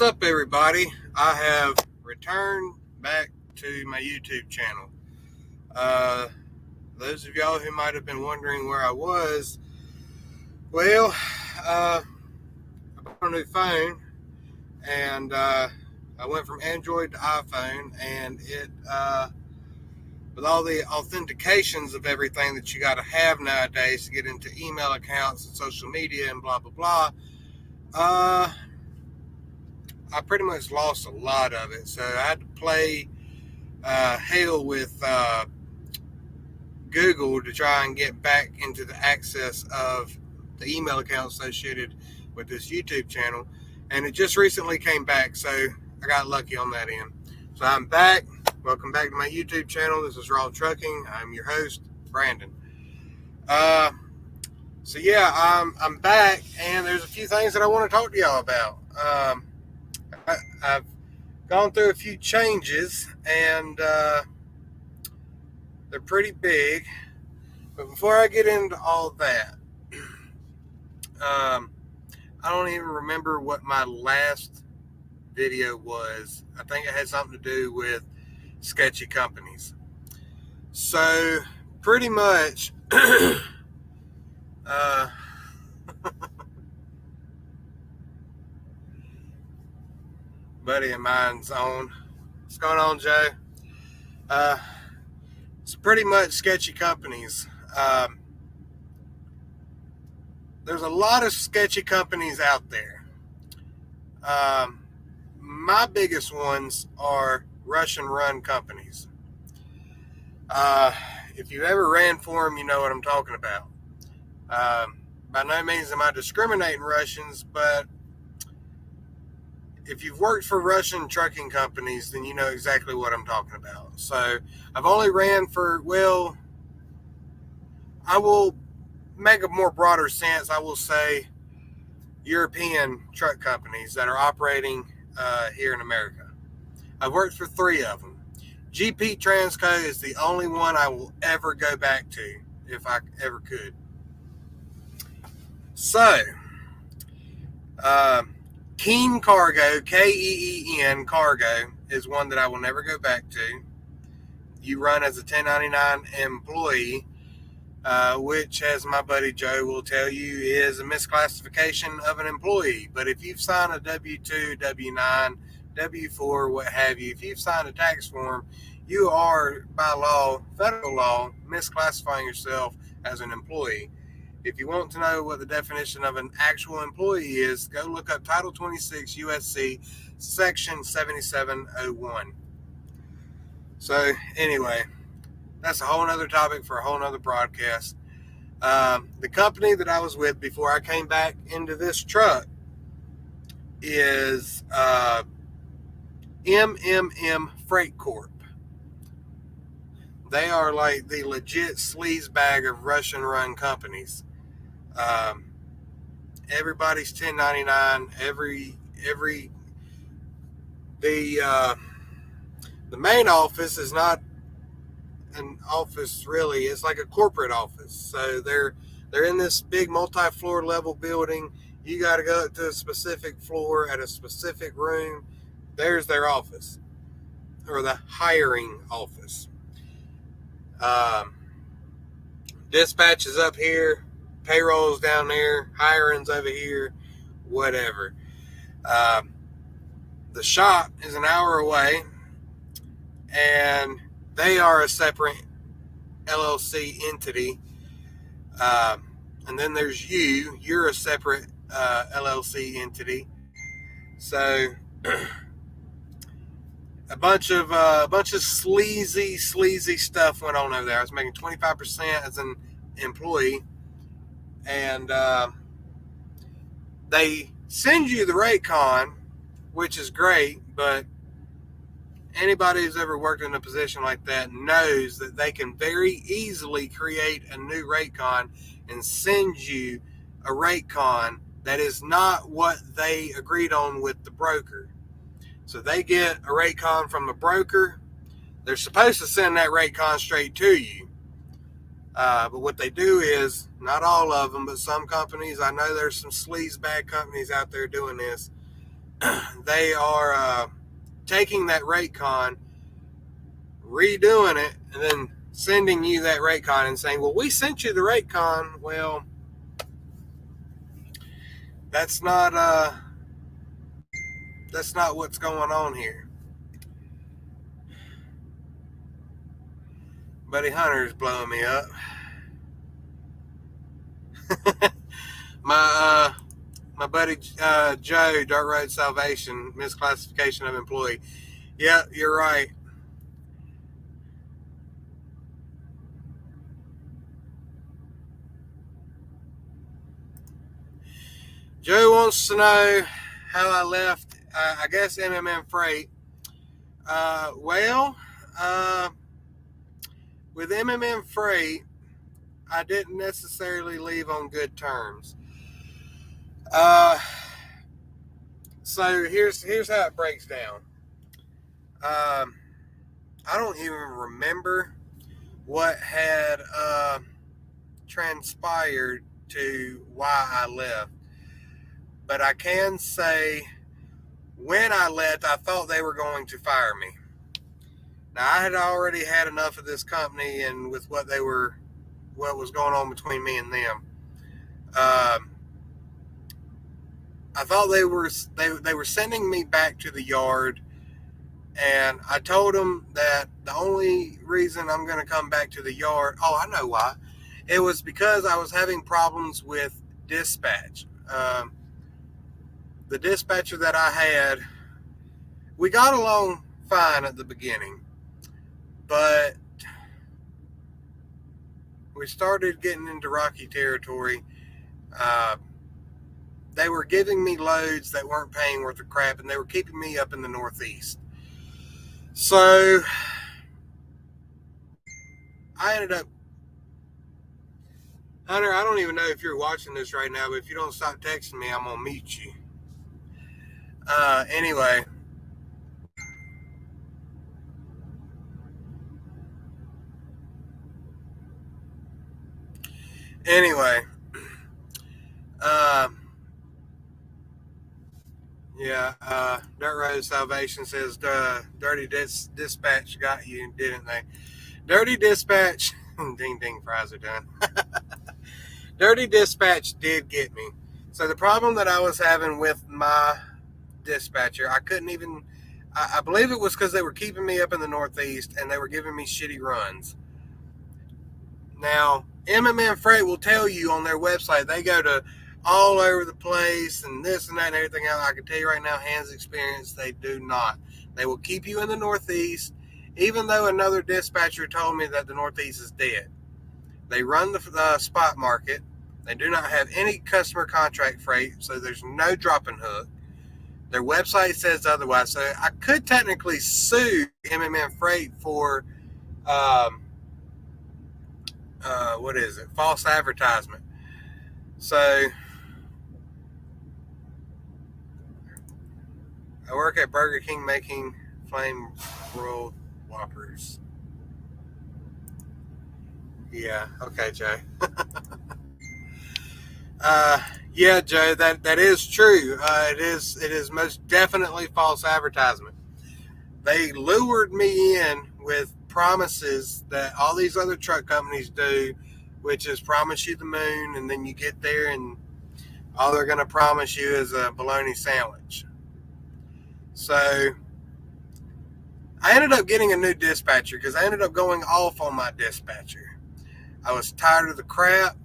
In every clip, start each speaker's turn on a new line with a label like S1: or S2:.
S1: What's up, everybody? I have returned back to my YouTube channel. Those of y'all who might have been wondering where I was, well, I bought a new phone, and I went from Android to iPhone, and it, with all the authentications of everything that you got to have nowadays to get into email accounts and social media and blah, blah, blah, I pretty much lost a lot of it. So I had to play hell with Google to try and get back into the access of the email account associated with this YouTube channel. And it just recently came back, so I got lucky on that end. So I'm back. Welcome back to my YouTube channel. This is Raw Trucking. I'm your host, Brandon. So yeah, I'm back, and there's a few things that I want to talk to y'all about. I've gone through a few changes, and they're pretty big. But before I get into all that, I don't even remember what my last video was. I think it had something to do with sketchy companies. So pretty much, buddy of mine's on. What's going on, Joe? It's pretty much sketchy companies. There's a lot of sketchy companies out there. My biggest ones are Russian run companies. If you ever ran for them, you know what I'm talking about. By no means am I discriminating Russians, but if you've worked for Russian trucking companies, then you know exactly what I'm talking about. So I've only ran for, well, I will make a more broader sense. I will say European truck companies that are operating here in America. I've worked for 3 of them. GP Transco is the only one I will ever go back to if I ever could. So, Keen Cargo, Keen Cargo, is one that I will never go back to. You run as a 1099 employee, which, as my buddy Joe will tell you, is a misclassification of an employee. But if you've signed a W-2, W-9, W-4, what have you, if you've signed a tax form, you are, by law, federal law, misclassifying yourself as an employee. If you want to know what the definition of an actual employee is, go look up Title 26 USC Section 7701. So anyway, that's a whole nother topic for a whole nother broadcast. The company that I was with before I came back into this truck is MMM Freight Corp. They are like the legit sleaze bag of Russian run companies. Everybody's 1099. The main office is not an office really. It's like a corporate office. So they're in this big multi-floor level building. You got to go to a specific floor at a specific room. There's their office, or the hiring office. Dispatch is up here, payroll's down there, hiring's over here, whatever. The shop is an hour away, and they are a separate LLC entity. And then there's you're a separate LLC entity. So a bunch of sleazy stuff went on over there. I was making 25% as an employee, and they send you the rate con, which is great, but anybody who's ever worked in a position like that knows that they can very easily create a new rate con and send you a rate con that is not what they agreed on with the broker. So they get a rate con from the broker. They're supposed to send that rate con straight to you. But what they do is, not all of them, but some companies, I know there's some sleaze bag companies out there doing this. they are taking that Raycon, redoing it, and then sending you that Raycon and saying, well, we sent you the Raycon. Well, that's not what's going on here. Buddy Hunter's blowing me up. My buddy Joe, Dirt Road Salvation, misclassification of employee. Yeah, you're right. Joe wants to know how I left, I guess, MMM Freight. With MMM Freight, I didn't necessarily leave on good terms. So here's how it breaks down. I don't even remember what had transpired to why I left. But I can say when I left, I thought they were going to fire me. Now, I had already had enough of this company and with what was going on between me and them. I thought they were sending me back to the yard, and I told them that the only reason I'm going to come back to the yard, I know why. It was because I was having problems with dispatch. The dispatcher that I had, we got along fine at the beginning, but we started getting into rocky territory. They were giving me loads that weren't paying worth of crap, and they were keeping me up in the Northeast. So I ended up, Hunter, I don't even know if you're watching this right now, but if you don't stop texting me, I'm going to mute you. Anyway. Dirt Road Salvation says, Dirty Dispatch got you, didn't they? Dirty Dispatch, ding ding, fries are done. Dirty Dispatch did get me. So the problem that I was having with my dispatcher, I couldn't even, I believe it was because they were keeping me up in the Northeast and they were giving me shitty runs. Now, MMM Freight will tell you on their website, they go to all over the place and this and that and everything else. I can tell you right now, Hans Experience, they do not. They will keep you in the Northeast, even though another dispatcher told me that the Northeast is dead. They run the spot market. They do not have any customer contract freight, so there's no drop and hook. Their website says otherwise. So I could technically sue MMM Freight for false advertisement. So I work at Burger King making flame broiled Whoppers. Yeah, okay, Jay. Yeah, Joe, that is true. It is most definitely false advertisement. They lured me in with promises that all these other truck companies do, which is promise you the moon, and then you get there and all they're going to promise you is a bologna sandwich. So I ended up getting a new dispatcher because I ended up going off on my dispatcher. I was tired of the crap,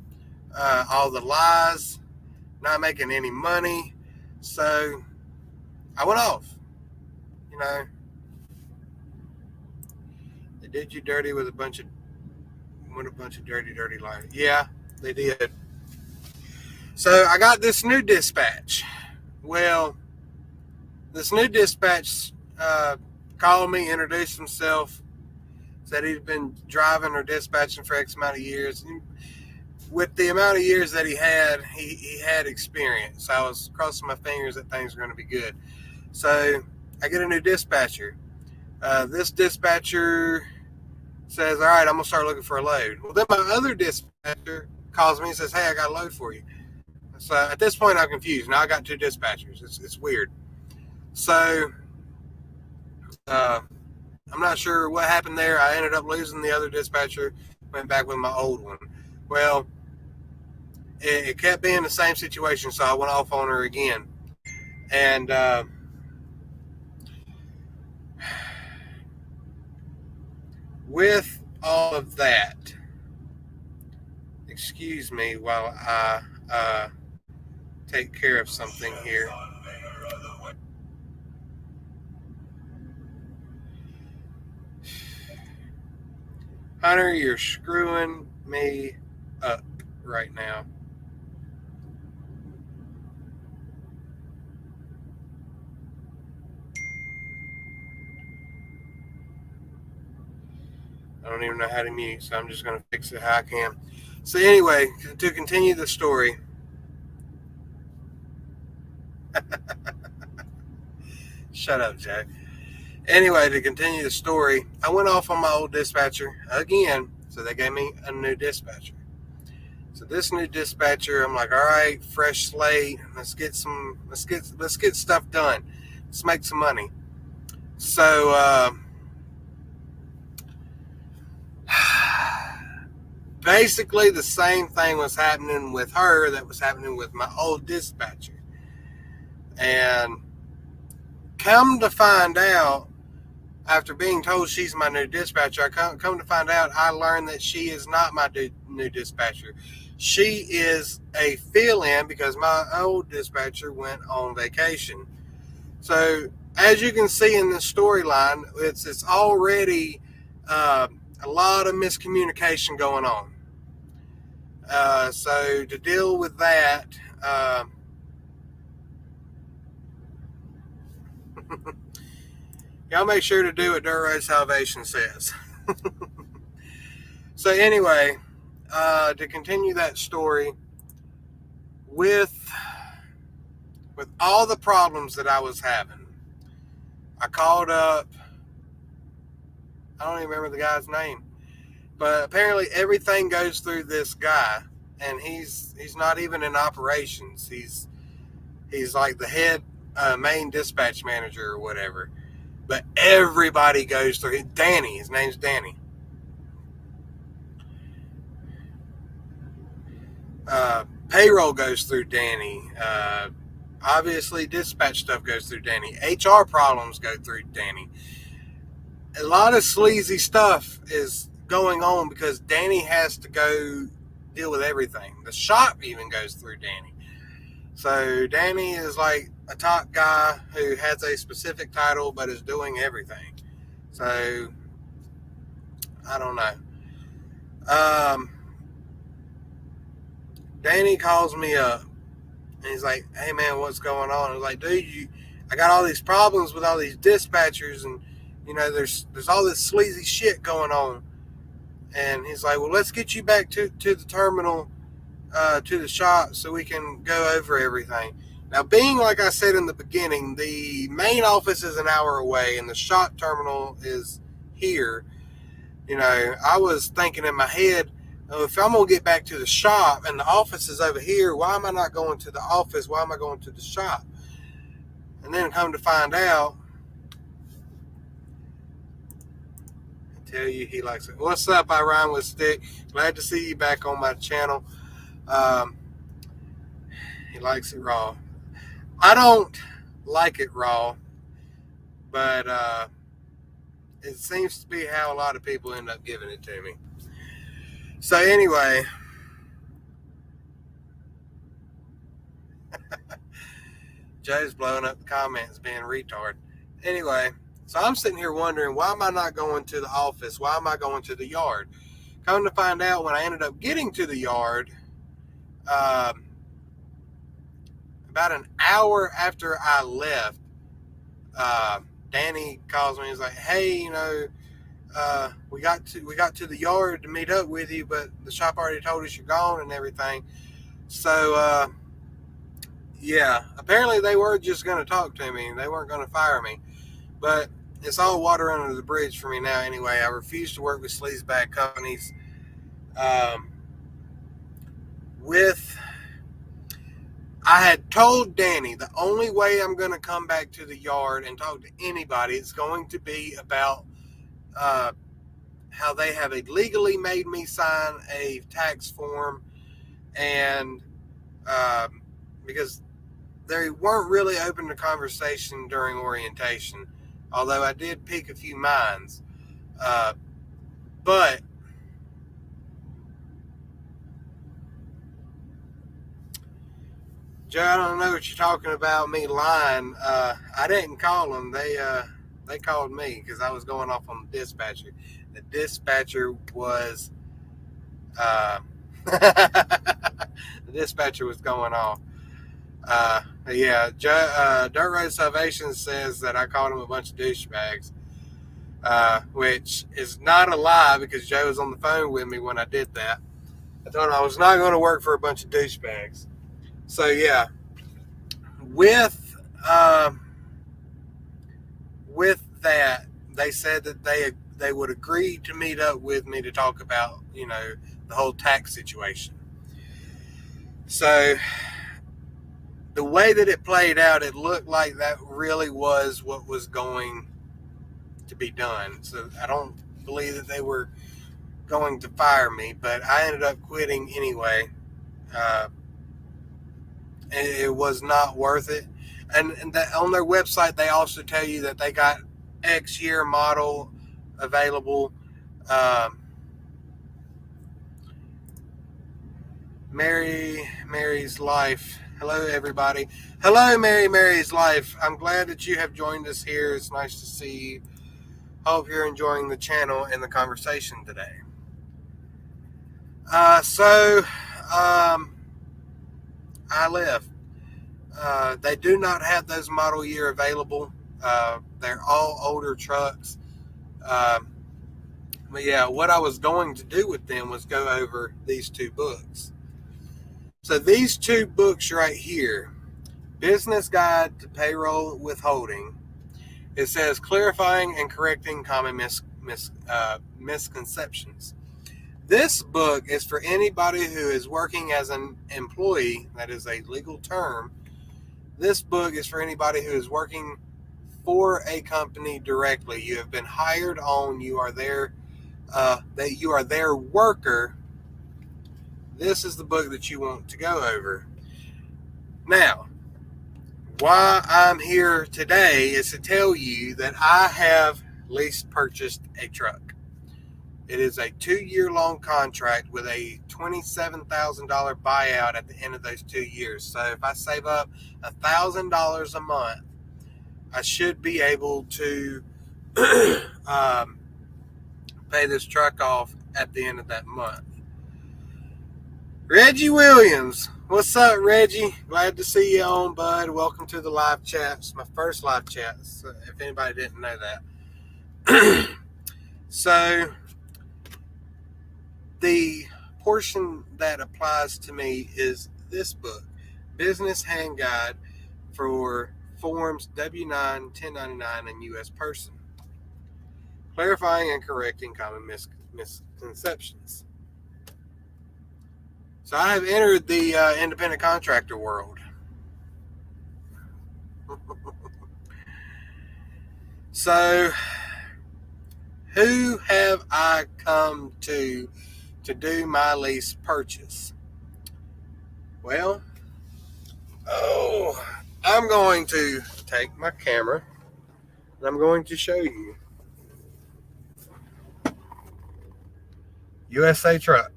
S1: all the lies, not making any money. So I went off. You know, they did you dirty with a bunch of dirty lies. Yeah, they did. So I got this new dispatch. Well, this new dispatch called me, introduced himself, said he'd been driving or dispatching for X amount of years. And with the amount of years that he had experience. So I was crossing my fingers that things were going to be good. So I get a new dispatcher. This dispatcher says, all right, I'm going to start looking for a load. Well, then my other dispatcher calls me and says, hey, I got a load for you. So at this point, I'm confused. Now I got two dispatchers. It's weird. So I'm not sure what happened there. I ended up losing the other dispatcher, went back with my old one. Well, it kept being the same situation, so I went off on her again. And with all of that, excuse me while I take care of something here. Hunter, you're screwing me up right now. I don't even know how to mute, so I'm just going to fix it how I can. So anyway, to continue the story. Shut up, Jack. Anyway, to continue the story, I went off on my old dispatcher again, so they gave me a new dispatcher. So this new dispatcher, I'm like, all right, fresh slate. Let's get stuff done. Let's make some money. So basically, the same thing was happening with her that was happening with my old dispatcher. And come to find out, after being told she's my new dispatcher, I come to find out I learned that she is not my new dispatcher. She is a fill-in because my old dispatcher went on vacation. So as you can see in the storyline, it's already a lot of miscommunication going on. So to deal with that, y'all make sure to do what Dirt Road Salvation says. So anyway, to continue that story, with all the problems that I was having, I called up, I don't even remember the guy's name, but apparently everything goes through this guy, and he's not even in operations. He's like the head main dispatch manager or whatever. But everybody goes through it. Danny, his name's Danny. Payroll goes through Danny. Obviously, dispatch stuff goes through Danny. HR problems go through Danny. A lot of sleazy stuff is going on because Danny has to go deal with everything. The shop even goes through Danny. So Danny is like a top guy who has a specific title but is doing everything. So I don't know. Danny calls me up and he's like, "Hey man, what's going on?" I was like, "Dude, I got all these problems with all these dispatchers, and there's all this sleazy shit going on." And he's like, "Well, let's get you back to the terminal, to the shop, so we can go over everything." Now, being like I said in the beginning, the main office is an hour away, and the shop terminal is here. I was thinking in my head, if I'm going to get back to the shop and the office is over here, why am I not going to the office? Why am I going to the shop? And then come to find out, I tell you, he likes it. What's up, I Rhyme with Stick? Glad to see you back on my channel. He likes it raw. I don't like it raw, but it seems to be how a lot of people end up giving it to me. So anyway, Joe's blowing up the comments being a retard. Anyway, so I'm sitting here wondering, why am I not going to the office? Why am I going to the yard? Come to find out, when I ended up getting to the yard, about an hour after I left, Danny calls me. He's like, "Hey, we got to the yard to meet up with you, but the shop already told us you're gone and everything." So yeah, apparently they were just going to talk to me. They weren't going to fire me, but it's all water under the bridge for me now. Anyway, I refuse to work with sleazebag companies. I had told Danny the only way I'm going to come back to the yard and talk to anybody is going to be about how they have illegally made me sign a tax form, and because they weren't really open to conversation during orientation, although I did pick a few minds. But Joe, I don't know what you're talking about me lying. I didn't call them. They called me because I was going off on the dispatcher. The dispatcher was the dispatcher was going off. Yeah, Dirt Road Salvation says that I called him a bunch of douchebags, which is not a lie because Joe was on the phone with me when I did that. I told him I was not going to work for a bunch of douchebags. So yeah, with that, they said that they would agree to meet up with me to talk about, the whole tax situation. So the way that it played out, it looked like that really was what was going to be done. So I don't believe that they were going to fire me, but I ended up quitting anyway. It was not worth it. And that on their website, they also tell you that they got X year model available. Mary's Life. Hello, everybody. Hello, Mary's Life. I'm glad that you have joined us here. It's nice to see you. Hope you're enjoying the channel and the conversation today. I left. They do not have those model year available. They're all older trucks. But yeah, what I was going to do with them was go over these two books. So these two books right here, Business Guide to Payroll Withholding, it says clarifying and correcting common misconceptions. This book is for anybody who is working as an employee. That is a legal term. This book is for anybody who is working for a company directly. You have been hired on. You are their worker. This is the book that you want to go over. Now, why I'm here today is to tell you that I have lease purchased a truck. It is a 2-year-long contract with a $27,000 buyout at the end of those 2 years. So if I save up $1,000 a month, I should be able to pay this truck off at the end of that month. Reggie Williams. What's up, Reggie? Glad to see you on, bud. Welcome to the live chat. It's my first live chat, so if anybody didn't know that. So the portion that applies to me is this book, Business Hand Guide for Forms W-9, 1099, and U.S. Person. Clarifying and correcting common misconceptions. So I have entered the independent contractor world. So who have I come to do my lease purchase? Well, I'm going to take my camera and I'm going to show you. USA Truck.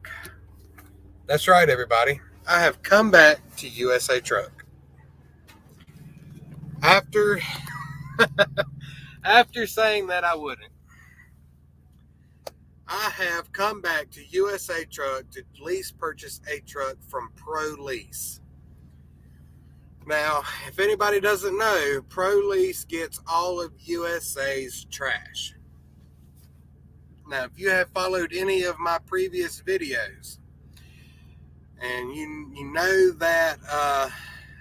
S1: That's right, everybody. I have come back to USA Truck. After saying that I wouldn't, I have come back to USA Truck to lease purchase a truck from Pro Lease. Now, if anybody doesn't know, Pro Lease gets all of USA's trash. Now, if you have followed any of my previous videos, and you know that I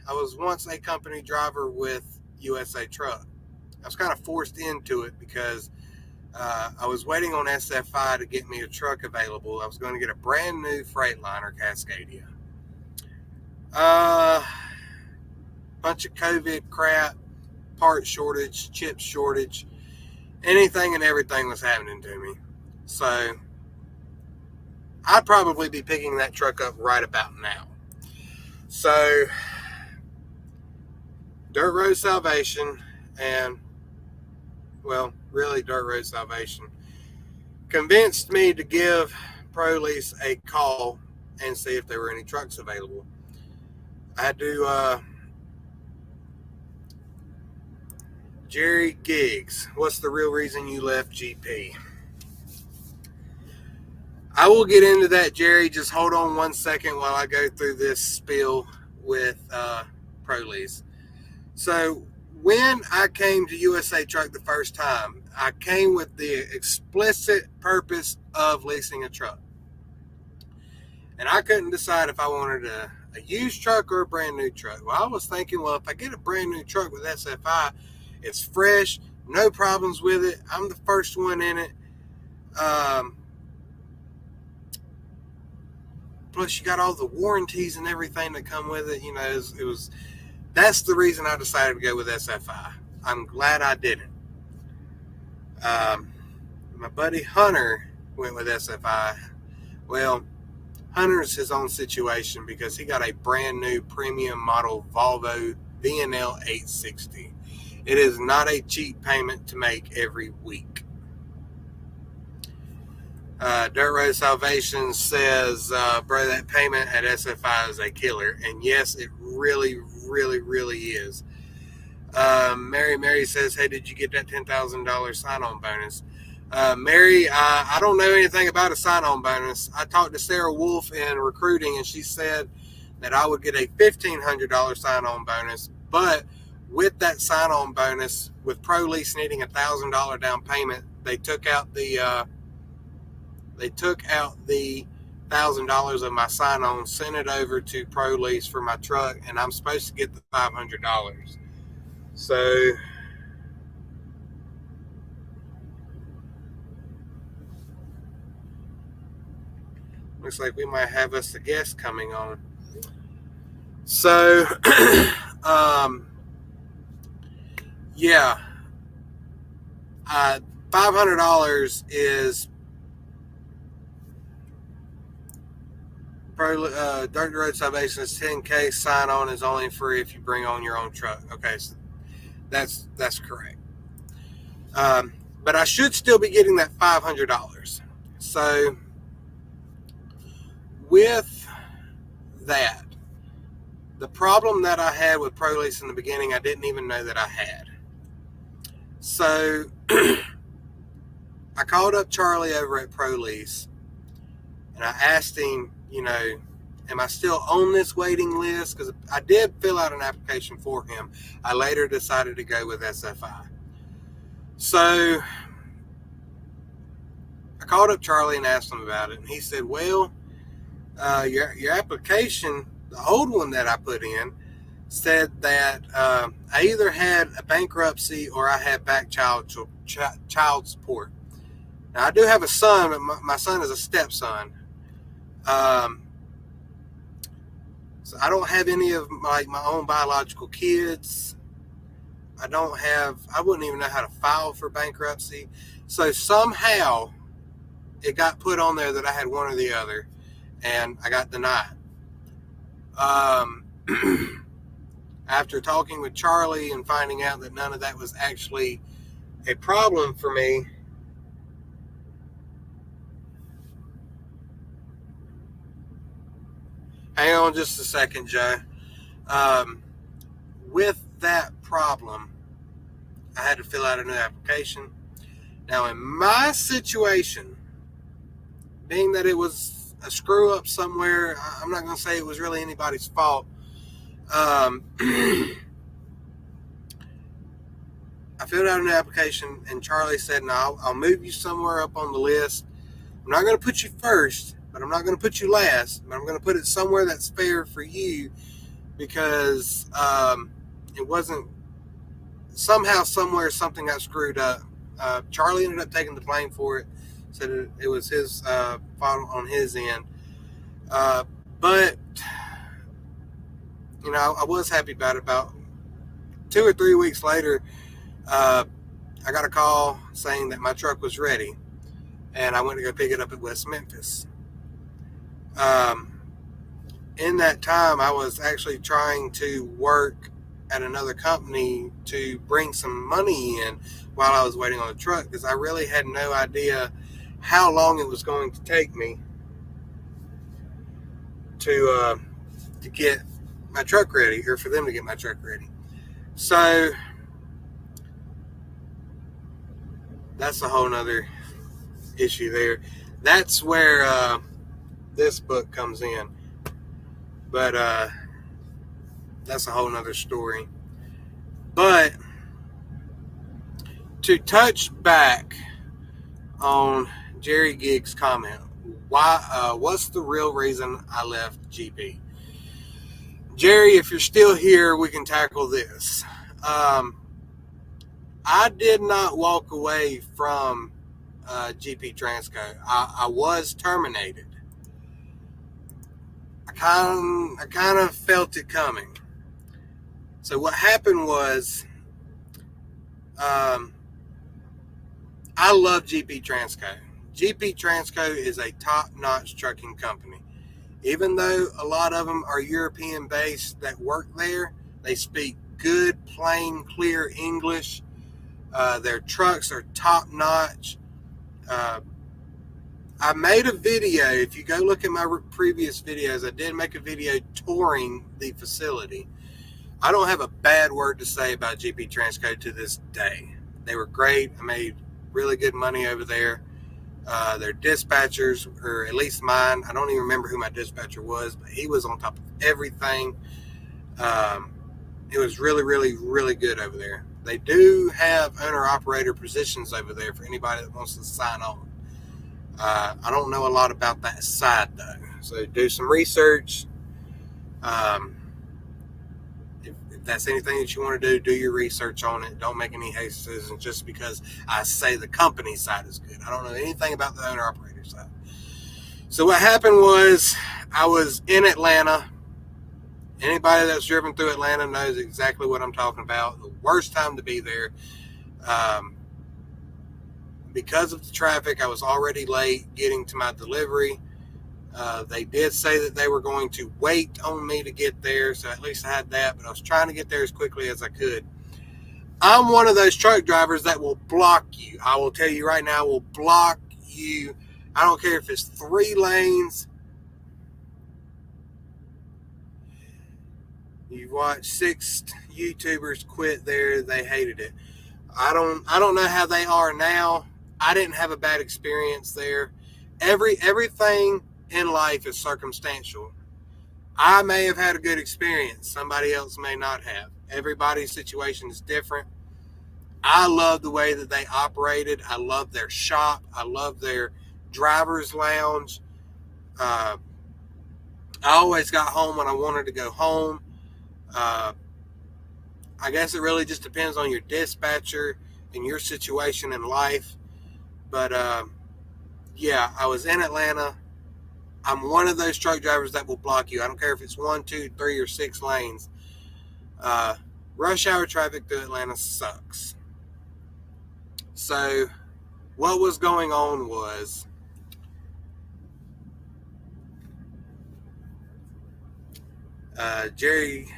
S1: was once a company driver with USA Truck. I was kind of forced into it because I was waiting on SFI to get me a truck available. I was going to get a brand new Freightliner Cascadia. bunch of COVID crap, part shortage, chip shortage, anything and everything was happening to me. So I'd probably be picking that truck up right about now. So Dirt Road Salvation and, well, really Dirt Road Salvation convinced me to give ProLease a call and see if there were any trucks available. I had to, Jerry Giggs, what's the real reason you left GP? I will get into that, Jerry. Just hold on 1 second while I go through this spiel with ProLease. So when I came to USA Truck the first time, I came with the explicit purpose of leasing a truck. And I couldn't decide if I wanted a used truck or a brand new truck. Well, I was thinking, well, if I get a brand new truck with SFI, it's fresh, no problems with it. I'm the first one in it. Plus, you got all the warranties and everything that come with it. You know, that's the reason I decided to go with SFI. I'm glad I didn't. My buddy Hunter went with SFI. Well, Hunter's his own situation because he got a brand new premium model Volvo VNL 860. It is not a cheap payment to make every week. Dirt Road Salvation says, bro, that payment at SFI is a killer. And yes, it really, really, really is. Mary says, hey, did you get that $10,000 sign-on bonus? Mary, I don't know anything about a sign-on bonus. I talked to Sarah Wolf in recruiting, and she said that I would get a $1,500 sign-on bonus. But with that sign-on bonus, with ProLease needing a $1,000 down payment, they took out the $1,000 of my sign-on, sent it over to ProLease for my truck, and I'm supposed to get the $500. So looks like we might have us a guest coming on. So yeah, $500 is Dirt Road Salvation is $10K. Sign on is only free if you bring on your own truck. Okay, so that's correct. But I should still be getting that $500. So with that, the problem that I had with ProLease in the beginning, I didn't even know that I had. So I called up Charlie over at ProLease, and I asked him, you know, am I still on this waiting list? Because I did fill out an application for him. I later decided to go with SFI. So I called up Charlie and asked him about it, and he said, well, your application, the old one that I put in, said that I either had a bankruptcy or I had back child support. Now, I do have a son, but my son is a stepson. So I don't have any of my own biological kids. I wouldn't even know how to file for bankruptcy. So somehow it got put on there that I had one or the other, and I got denied. After talking with Charlie and finding out that none of that was actually a problem for me, hang on just a second, Joe. With that problem, I had to fill out a new application. Now, in my situation, being that it was a screw up somewhere, I'm not going to say it was really anybody's fault. I filled out an application, and Charlie said, no, I'll move you somewhere up on the list. I'm not going to put you first, but I'm not going to put you last, but I'm going to put it somewhere that's fair for you, because it wasn't, somehow, somewhere, something got screwed up. Charlie ended up taking the blame for it, said it was his fault on his end. But, you know, I was happy about 2 or 3 weeks later, I got a call saying that my truck was ready, and I went to go pick it up at West Memphis. In that time, I was actually trying to work at another company to bring some money in while I was waiting on the truck, because I really had no idea how long it was going to take me to get my truck ready, or for them to get my truck ready. So that's a whole nother issue there. That's where this book comes in. But that's a whole nother story. But to touch back on Jerry Gigg's comment, what's the real reason I left GP? Jerry, if you're still here, we can tackle this. I did not walk away from GP Transco. I was terminated. I kind of felt it coming. So what happened was, I love GP Transco. GP Transco is a top-notch trucking company. Even though a lot of them are European-based that work there, they speak good, plain, clear English. Their trucks are top-notch. I made a video. If you go look at my previous videos, I did make a video touring the facility. I don't have a bad word to say about GP Transco to this day. They were great. I made really good money over there. Their dispatchers, or at least mine, I don't even remember who my dispatcher was, but he was on top of everything. It was really, really, really good over there. They do have owner-operator positions over there for anybody that wants to sign on. I don't know a lot about that side, though. So do some research. If that's anything that you want to do your research on it. Don't make any hasty decisions just because I say the company side is good. I don't know anything about the owner-operator side. So what happened was, I was in Atlanta. Anybody that's driven through Atlanta knows exactly what I'm talking about. The worst time to be there. Because of the traffic, I was already late getting to my delivery. They did say that they were going to wait on me to get there, so at least I had that, but I was trying to get there as quickly as I could. I'm one of those truck drivers that will block you. I will tell you right now, will block you. I don't care if it's 3 lanes. You've watched 6 YouTubers quit there. They hated it. I don't know how they are now. I didn't have a bad experience there. Everything in life is circumstantial. I may have had a good experience. Somebody else may not have. Everybody's situation is different. I love the way that they operated. I love their shop. I love their driver's lounge. I always got home when I wanted to go home. I guess it really just depends on your dispatcher and your situation in life. But yeah, I was in Atlanta. I'm one of those truck drivers that will block you. I don't care if it's 1, 2, 3, or 6 lanes. Rush hour traffic through Atlanta sucks. So what was going on was, Jerry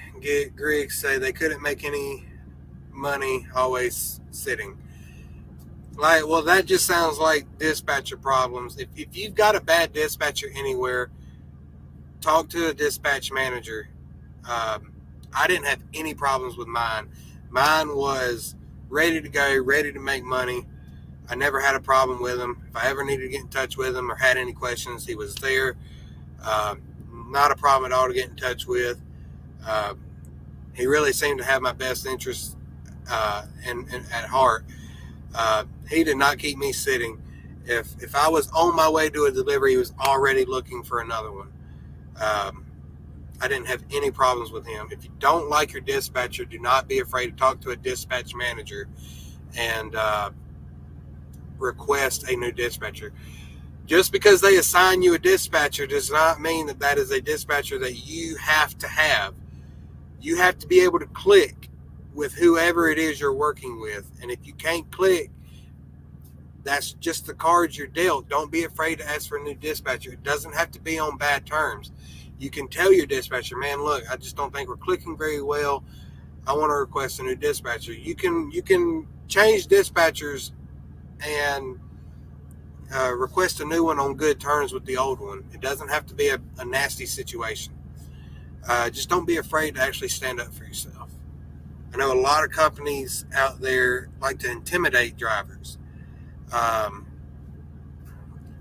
S1: Griggs say they couldn't make any money always sitting. Like, well, that just sounds like dispatcher problems. If you've got a bad dispatcher anywhere, talk to a dispatch manager. I didn't have any problems with mine. Mine was ready to go, ready to make money. I never had a problem with him. If I ever needed to get in touch with him or had any questions, he was there. Not a problem at all to get in touch with. He really seemed to have my best interests at heart. He did not keep me sitting. If I was on my way to a delivery, he was already looking for another one. I didn't have any problems with him. If you don't like your dispatcher, do not be afraid to talk to a dispatch manager and request a new dispatcher. Just because they assign you a dispatcher does not mean that that is a dispatcher that you have to have. You have to be able to click with whoever it is you're working with. And if you can't click, that's just the cards you're dealt. Don't be afraid to ask for a new dispatcher. It doesn't have to be on bad terms. You can tell your dispatcher, man, look, I just don't think we're clicking very well. I want to request a new dispatcher. You can change dispatchers and request a new one on good terms with the old one. It doesn't have to be a nasty situation. Just don't be afraid to actually stand up for yourself. I know a lot of companies out there like to intimidate drivers. I'm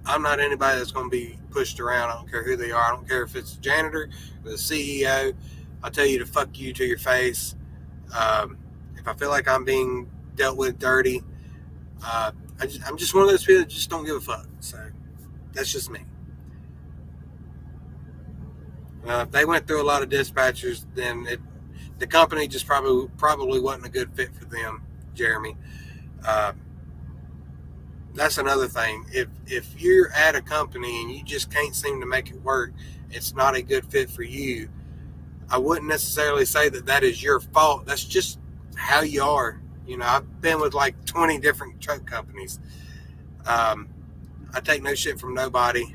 S1: not anybody that's going to be pushed around. I don't care who they are. I don't care if it's a janitor or the CEO. I'll tell you to fuck you to your face. If I feel like I'm being dealt with dirty, I'm just one of those people that just don't give a fuck. So that's just me. If they went through a lot of dispatchers, then the company just probably wasn't a good fit for them, Jeremy. That's another thing. If you're at a company and you just can't seem to make it work, it's not a good fit for you. I wouldn't necessarily say that is your fault. That's just how you are. I've been with like 20 different truck companies. I take no shit from nobody.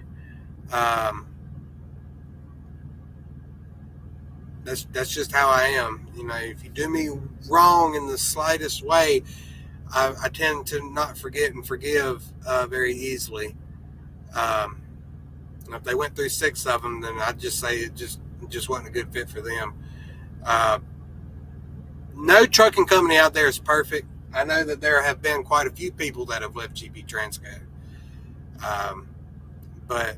S1: That's just how I am. If you do me wrong in the slightest way, I tend to not forget and forgive very easily. If they went through 6 of them, then I'd just say it just wasn't a good fit for them. No trucking company out there is perfect. I know that there have been quite a few people that have left GP Transco. But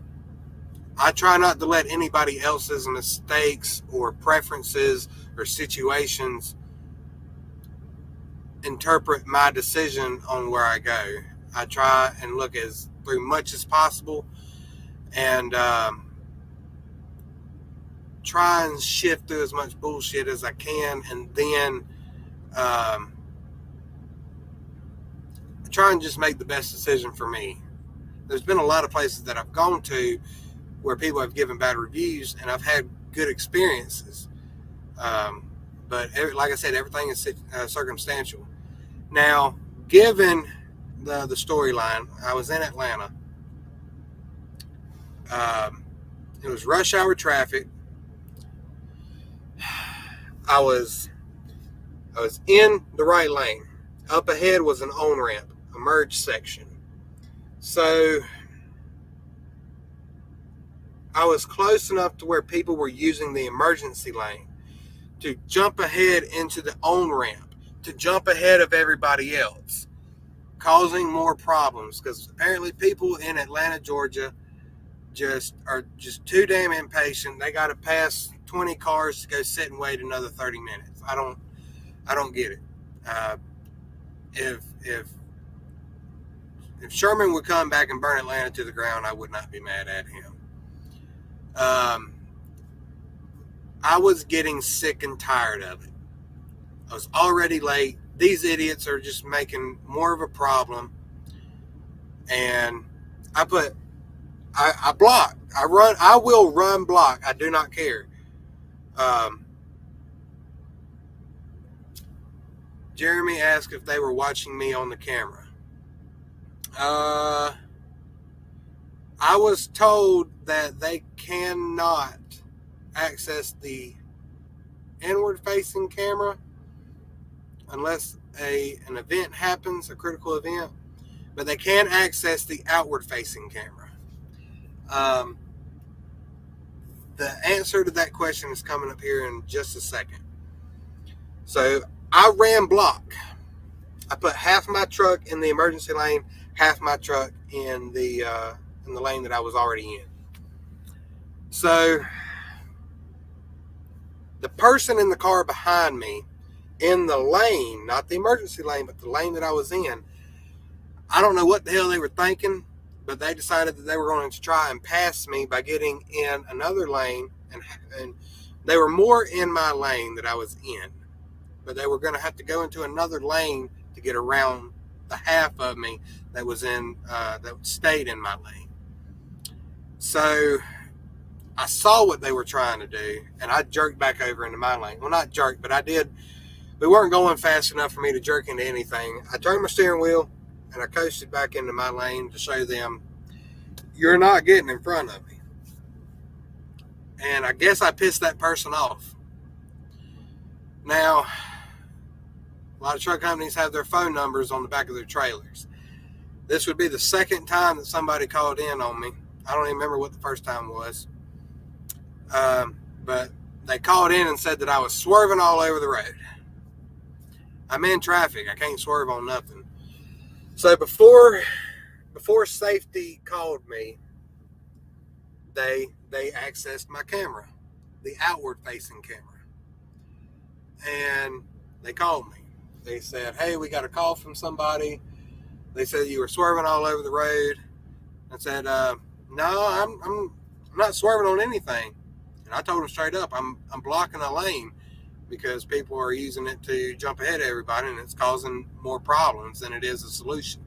S1: I try not to let anybody else's mistakes or preferences or situations interpret my decision on where I go. I try and look through much as possible and try and shift through as much bullshit as I can, and then try and just make the best decision for me. There's been a lot of places that I've gone to where people have given bad reviews, and I've had good experiences. But like I said, everything is circumstantial. Now, given the storyline, I was in Atlanta. It was rush hour traffic. I was in the right lane. Up ahead was an on-ramp, a merge section. So I was close enough to where people were using the emergency lane to jump ahead into the on-ramp, to jump ahead of everybody else, causing more problems, because apparently people in Atlanta, Georgia are too damn impatient. They got to pass 20 cars to go sit and wait another 30 minutes. I don't get it. If Sherman would come back and burn Atlanta to the ground, I would not be mad at him. I was getting sick and tired of it. I was already late. These idiots are just making more of a problem. And I block. I will run block. I do not care. Jeremy asked if they were watching me on the camera. I was told that they cannot access the inward-facing camera unless an event happens, a critical event, but they can access the outward-facing camera. The answer to that question is coming up here in just a second. So I ran block. I put half my truck in the emergency lane, half my truck in the lane that I was already in. So the person in the car behind me, in the lane, not the emergency lane, but the lane that I was in, I don't know what the hell they were thinking, but they decided that they were going to try and pass me by getting in another lane, and they were more in my lane that I was in, but they were going to have to go into another lane to get around the half of me that was that stayed in my lane. So I saw what they were trying to do, and I jerked back over into my lane. Well, not jerked, but I did we weren't going fast enough for me to jerk into anything. I turned my steering wheel and I coasted back into my lane to show them, you're not getting in front of me. And I guess I pissed that person off. Now, a lot of truck companies have their phone numbers on the back of their trailers. This would be the second time that somebody called in on me. I don't even remember what the first time was. But they called in and said that I was swerving all over the road. I'm in traffic. I can't swerve on nothing. So before safety called me, they accessed my camera, the outward facing camera. And they called me. They said, hey, we got a call from somebody. They said you were swerving all over the road. I said, no, I'm not swerving on anything. And I told them straight up, I'm blocking a lane because people are using it to jump ahead of everybody, and it's causing more problems than it is a solution.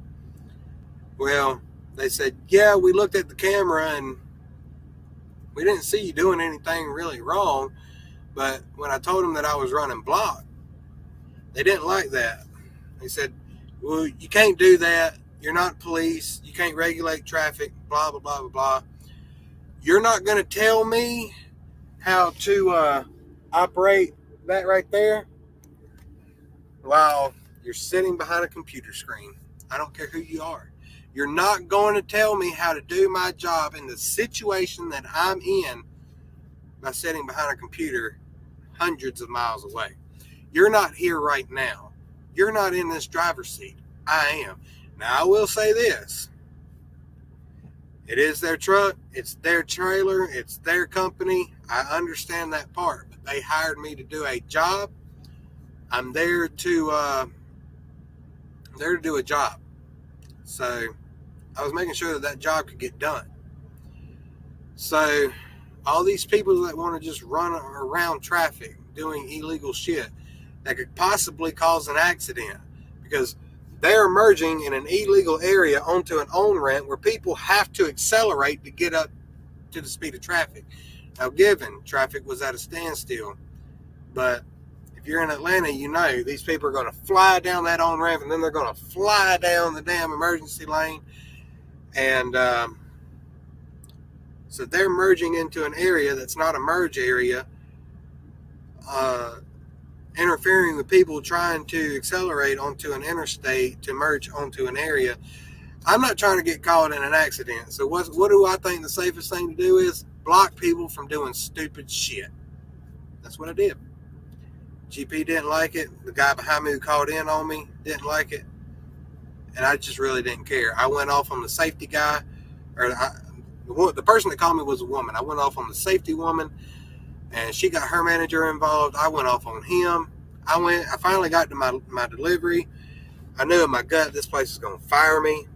S1: Well, they said, yeah, we looked at the camera and we didn't see you doing anything really wrong. But when I told them that I was running block, they didn't like that. They said, well, you can't do that. You're not police. You can't regulate traffic, blah, blah, blah, blah, blah. You're not going to tell me how to operate that right there while you're sitting behind a computer screen. I don't care who you are. You're not going to tell me how to do my job in the situation that I'm in by sitting behind a computer hundreds of miles away. You're not here right now. You're not in this driver's seat. I am. Now, I will say this. It is their truck. It's their trailer. It's their company. I understand that part. But they hired me to do a job. I'm there to do a job. So I was making sure that job could get done. So all these people that want to just run around traffic doing illegal shit that could possibly cause an accident because they're merging in an illegal area onto an on-ramp where people have to accelerate to get up to the speed of traffic. Now, given traffic was at a standstill, but if you're in Atlanta, you know these people are going to fly down that on-ramp and then they're going to fly down the damn emergency lane. And so they're merging into an area that's not a merge area, interfering with people trying to accelerate onto an interstate to merge onto an area. I'm not trying to get caught in an accident. So what do I think the safest thing to do is? Block people from doing stupid shit. That's what I did. GP didn't like it. The guy behind me who called in on me didn't like it. And I just really didn't care. I went off on the safety guy. The person that called me was a woman. I went off on the safety woman. And she got her manager involved. I went off on him. I finally got to my delivery. I knew in my gut this place is going to fire me.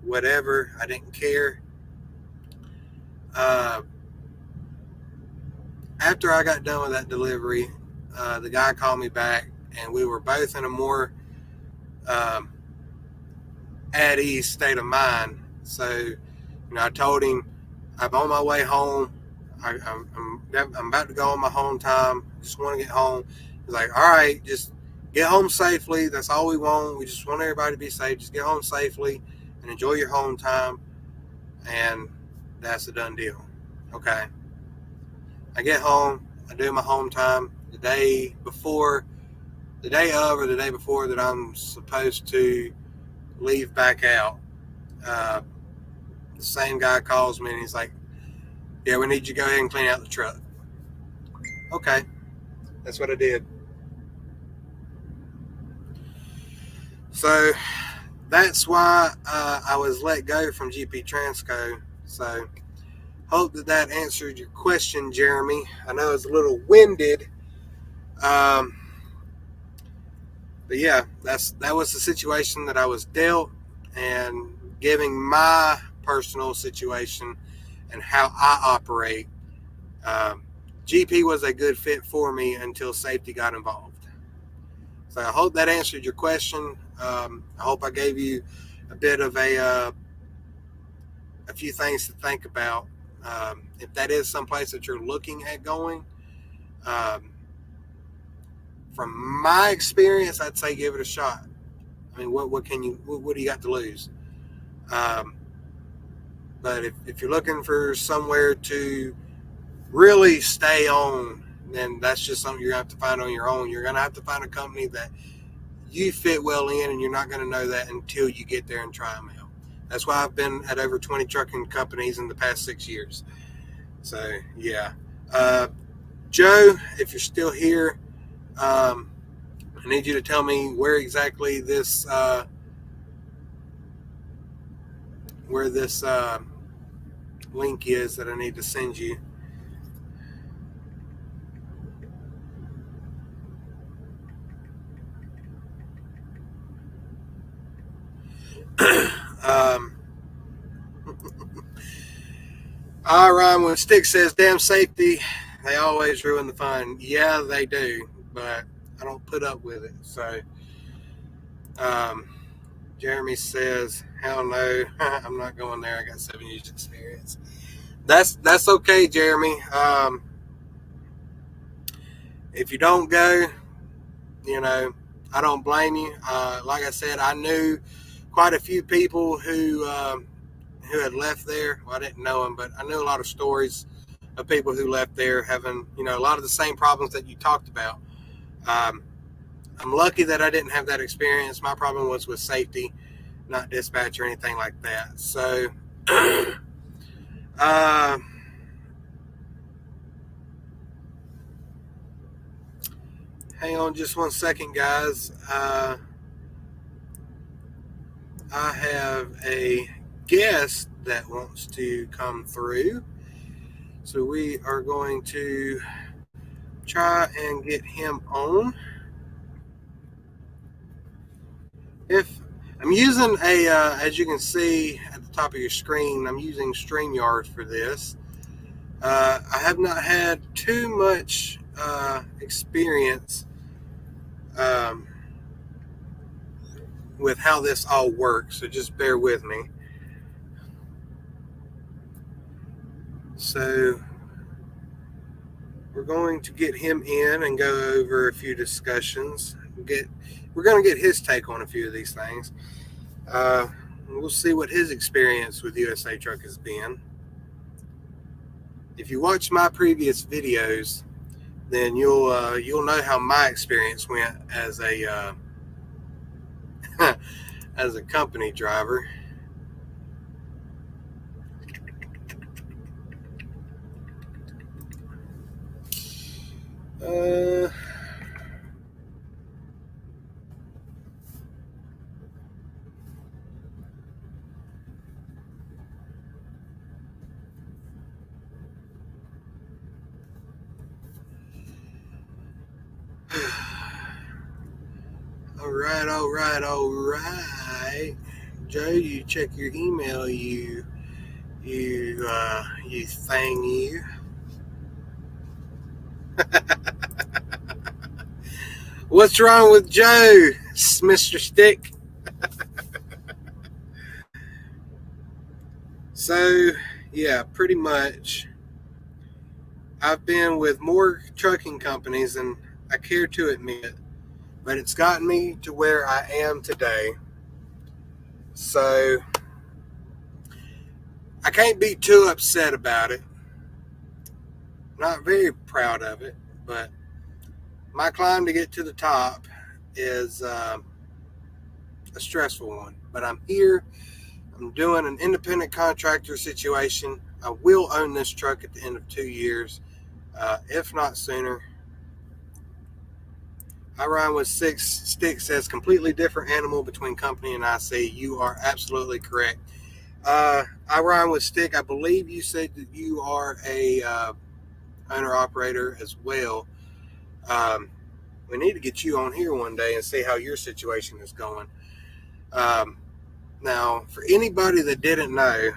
S1: Whatever. I didn't care. After I got done with that delivery, the guy called me back, and we were both in a more at ease state of mind. So, I told him I'm on my way home. I'm about to go on my home time. Just want to get home. He's like, all right, just get home safely. That's all we want. We just want everybody to be safe. Just get home safely and enjoy your home time. And that's a done deal. Okay. I get home. I do my home time the day of or the day before that I'm supposed to leave back out. The same guy calls me and he's like, yeah, we need you to go ahead and clean out the truck. Okay. That's what I did. So that's why I was let go from GP Transco. So hope that answered your question, Jeremy. I know it's a little winded. But yeah, that was the situation that I was dealt, and giving my personal situation and how I operate. GP was a good fit for me until safety got involved. So I hope that answered your question. I hope I gave you a bit of a few things to think about. If that is someplace that you're looking at going, from my experience, I'd say give it a shot. I mean, what do you got to lose? Um, but if you're looking for somewhere to really stay on, then that's just something you're going to have to find on your own. You're going to have to find a company that you fit well in, and you're not going to know that until you get there and try them out. That's why I've been at over 20 trucking companies in the past 6 years. So, yeah. Joe, if you're still here, I need you to tell me where exactly this link is that I need to send you. Ryan, when Stick says damn safety, they always ruin the fun. Yeah, they do, but I don't put up with it. So, Jeremy says, hell no, I'm not going there. I got 7 years experience. That's okay, Jeremy. If you don't go, I don't blame you. Like I said, I knew quite a few people who had left there. Well, I didn't know them, but I knew a lot of stories of people who left there having, a lot of the same problems that you talked about. I'm lucky that I didn't have that experience. My problem was with safety, not dispatch or anything like that. So, hang on just 1 second, guys. I have a guest that wants to come through. So we are going to try and get him on. If I'm using as you can see at the top of your screen, I'm using StreamYard for this. I have not had too much experience with how this all works, so just bear with me. So we're going to get him in and go over a few discussions. We're going to get his take on a few of these things. We'll see what his experience with USA Truck has been. If you watch my previous videos, then you'll know how my experience went as a as a company driver. All right. Joe, you check your email, you thing, you. What's wrong with Joe, Mr. Stick? So, yeah, pretty much. I've been with more trucking companies than I care to admit, but it's gotten me to where I am today. So, I can't be too upset about it. Not very proud of it, but my climb to get to the top is a stressful one. But I'm here. I'm doing an independent contractor situation. I will own this truck at the end of 2 years, if not sooner. I run with Stick says completely different animal between company and IC. You are absolutely correct. I run with Stick. I believe you said that you are a owner operator as well. We need to get you on here one day and see how your situation is going. Now, for anybody that didn't know,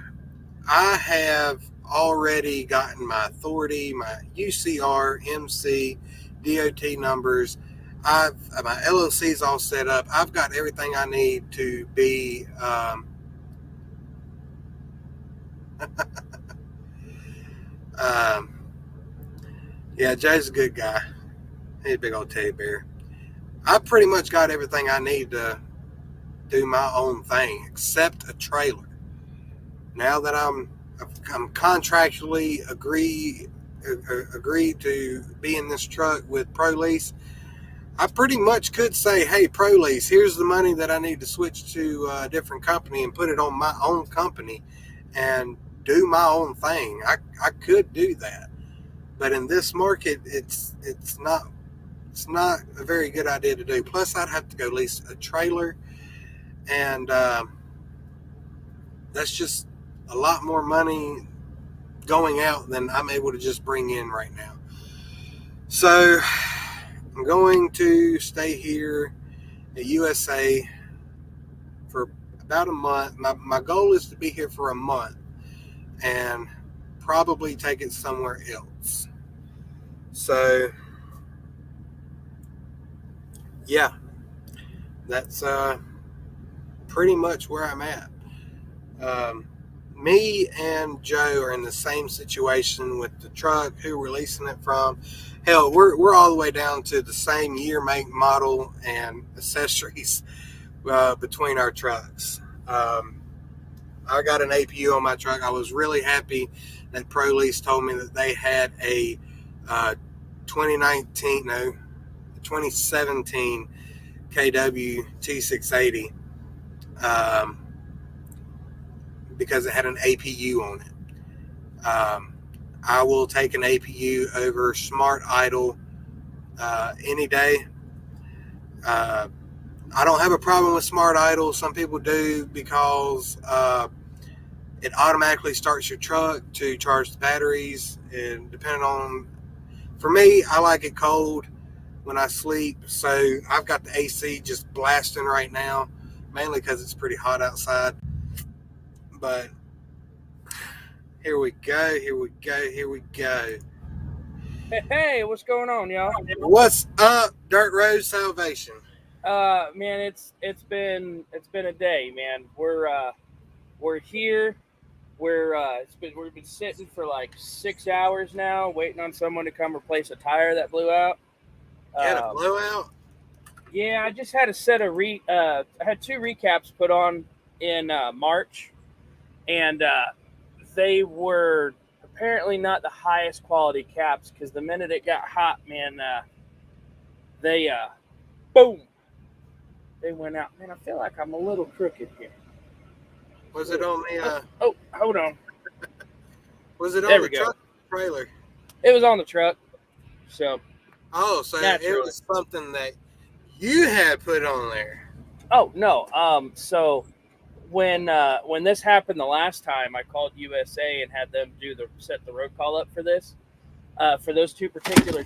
S1: I have already gotten my authority, my UCR, MC, DOT numbers. My LLC's all set up. I've got everything I need to be yeah, Jay's a good guy. He's a big old teddy bear. I pretty much got everything I need to do my own thing, except a trailer. Now that I'm contractually agreed to be in this truck with ProLease, I pretty much could say, hey, ProLease, here's the money that I need to switch to a different company and put it on my own company and do my own thing. I could do that. But in this market, it's not a very good idea to do. Plus, I'd have to go lease a trailer, and that's just a lot more money going out than I'm able to just bring in right now. So I'm going to stay here at USA for about a month. My goal is to be here for a month and probably take it somewhere else. So yeah, that's pretty much where I'm at. Me and Joe are in the same situation with the truck, who we're leasing it from. Hell, we're all the way down to the same year, make, model, and accessories between our trucks. I got an APU on my truck. I was really happy that ProLease told me that they had a 2017 KW T680 because it had an APU on it. I will take an APU over Smart Idle any day. I don't have a problem with Smart Idle. Some people do because it automatically starts your truck to charge the batteries, and depending on, for me, I like it cold when I sleep, so I've got the AC just blasting right now, mainly because it's pretty hot outside. But here we go.
S2: Hey, what's going on, y'all?
S1: What's up, Dirt Road Salvation?
S2: Man, it's been a day, man. We're here. We've been sitting for like 6 hours now, waiting on someone to come replace a tire that blew out.
S1: You had a blowout?
S2: Yeah, I just had a set of I had 2 recaps put on in March, and they were apparently not the highest quality caps because the minute it got hot, man, they boom, they went out. Man, I feel like I'm a little crooked here.
S1: Was it on the?
S2: Oh, hold on.
S1: Was it on the truck trailer?
S2: It was on the truck. So.
S1: Oh, so it was something that you had put on there.
S2: Oh no. So when this happened the last time, I called USA and had them set the road call up for this. For those 2 particular.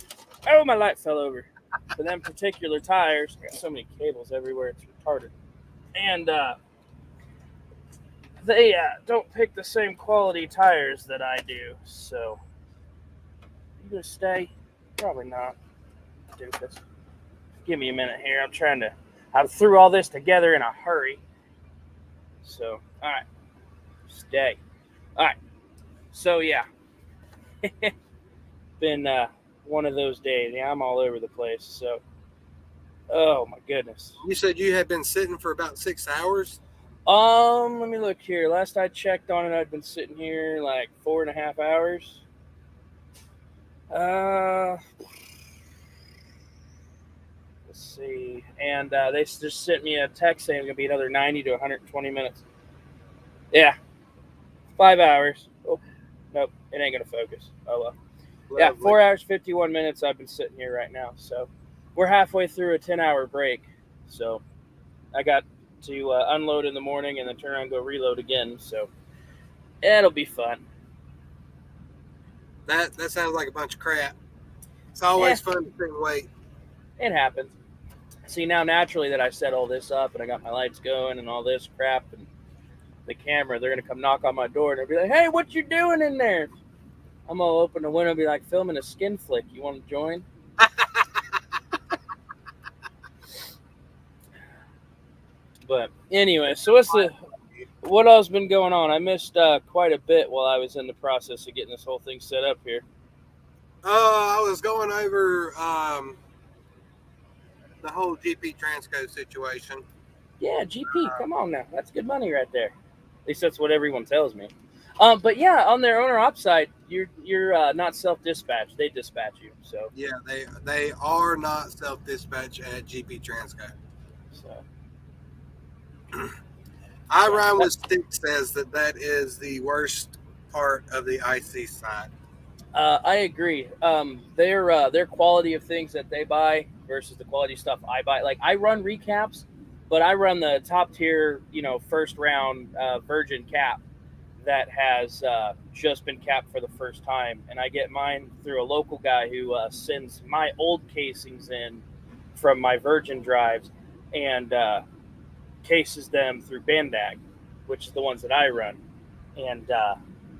S2: Oh, my light fell over. For them particular tires, I got so many cables everywhere. It's retarded. And they don't pick the same quality tires that I do. So you gonna stay? Probably not. Doofus. Give me a minute here. I threw all this together in a hurry. So, all right. Stay. All right. So, yeah. Been one of those days. Yeah, I'm all over the place. So, oh, my goodness.
S1: You said you had been sitting for about 6 hours?
S2: Let me look here. Last I checked on it, I'd been sitting here like 4.5 hours. Let's see. And they just sent me a text saying it's going to be another 90 to 120 minutes. Yeah. 5 hours. Oh, nope. It ain't going to focus. Oh, well. Yeah, 4 hours, 51 minutes I've been sitting here right now. So we're halfway through a 10-hour break. So I got to unload in the morning and then turn around and go reload again. So it'll be fun.
S1: That sounds like a bunch of crap. It's always fun to sit and wait.
S2: It happens. See, now naturally that I set all this up and I got my lights going and all this crap and the camera, they're going to come knock on my door and they'll be like, hey, what you doing in there? I'm going to open the window and be like, filming a skin flick. You want to join? But anyway, so what else been going on? I missed quite a bit while I was in the process of getting this whole thing set up here.
S1: I was going over the whole GP Transco situation.
S2: Yeah, GP, come on now. That's good money right there. At least that's what everyone tells me. But yeah, on their owner op side, you're not self dispatch. They dispatch you. So
S1: Yeah, they are not self dispatch at GP Transco.
S2: so
S1: I
S2: yeah.
S1: Rhyme with Stick says that is the worst part of the IC side.
S2: I agree. Their quality of things that they buy versus the quality stuff I buy. Like I run recaps, but I run the top tier, first round virgin cap that has just been capped for the first time, and I get mine through a local guy who sends my old casings in from my virgin drives and cases them through Bandag, which is the ones that I run, and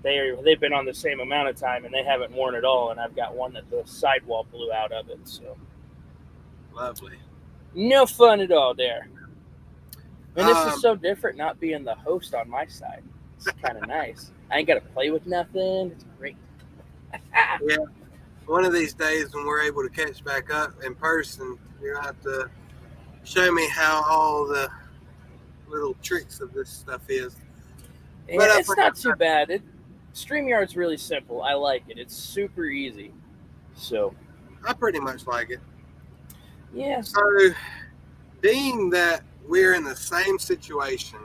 S2: they've been on the same amount of time and they haven't worn at all. And I've got one that the sidewall blew out of it, so
S1: Lovely.
S2: no fun at all there. And this is so different not being the host on my side. It's kind of nice. I ain't got to play with nothing. It's great.
S1: Yeah. One of these days when we're able to catch back up in person, you're going to have to show me how all the little tricks of this stuff is.
S2: But it's not too bad. StreamYard's really simple. I like it. It's super easy. So
S1: I pretty much like it.
S2: Yeah.
S1: So being that we're in the same situation,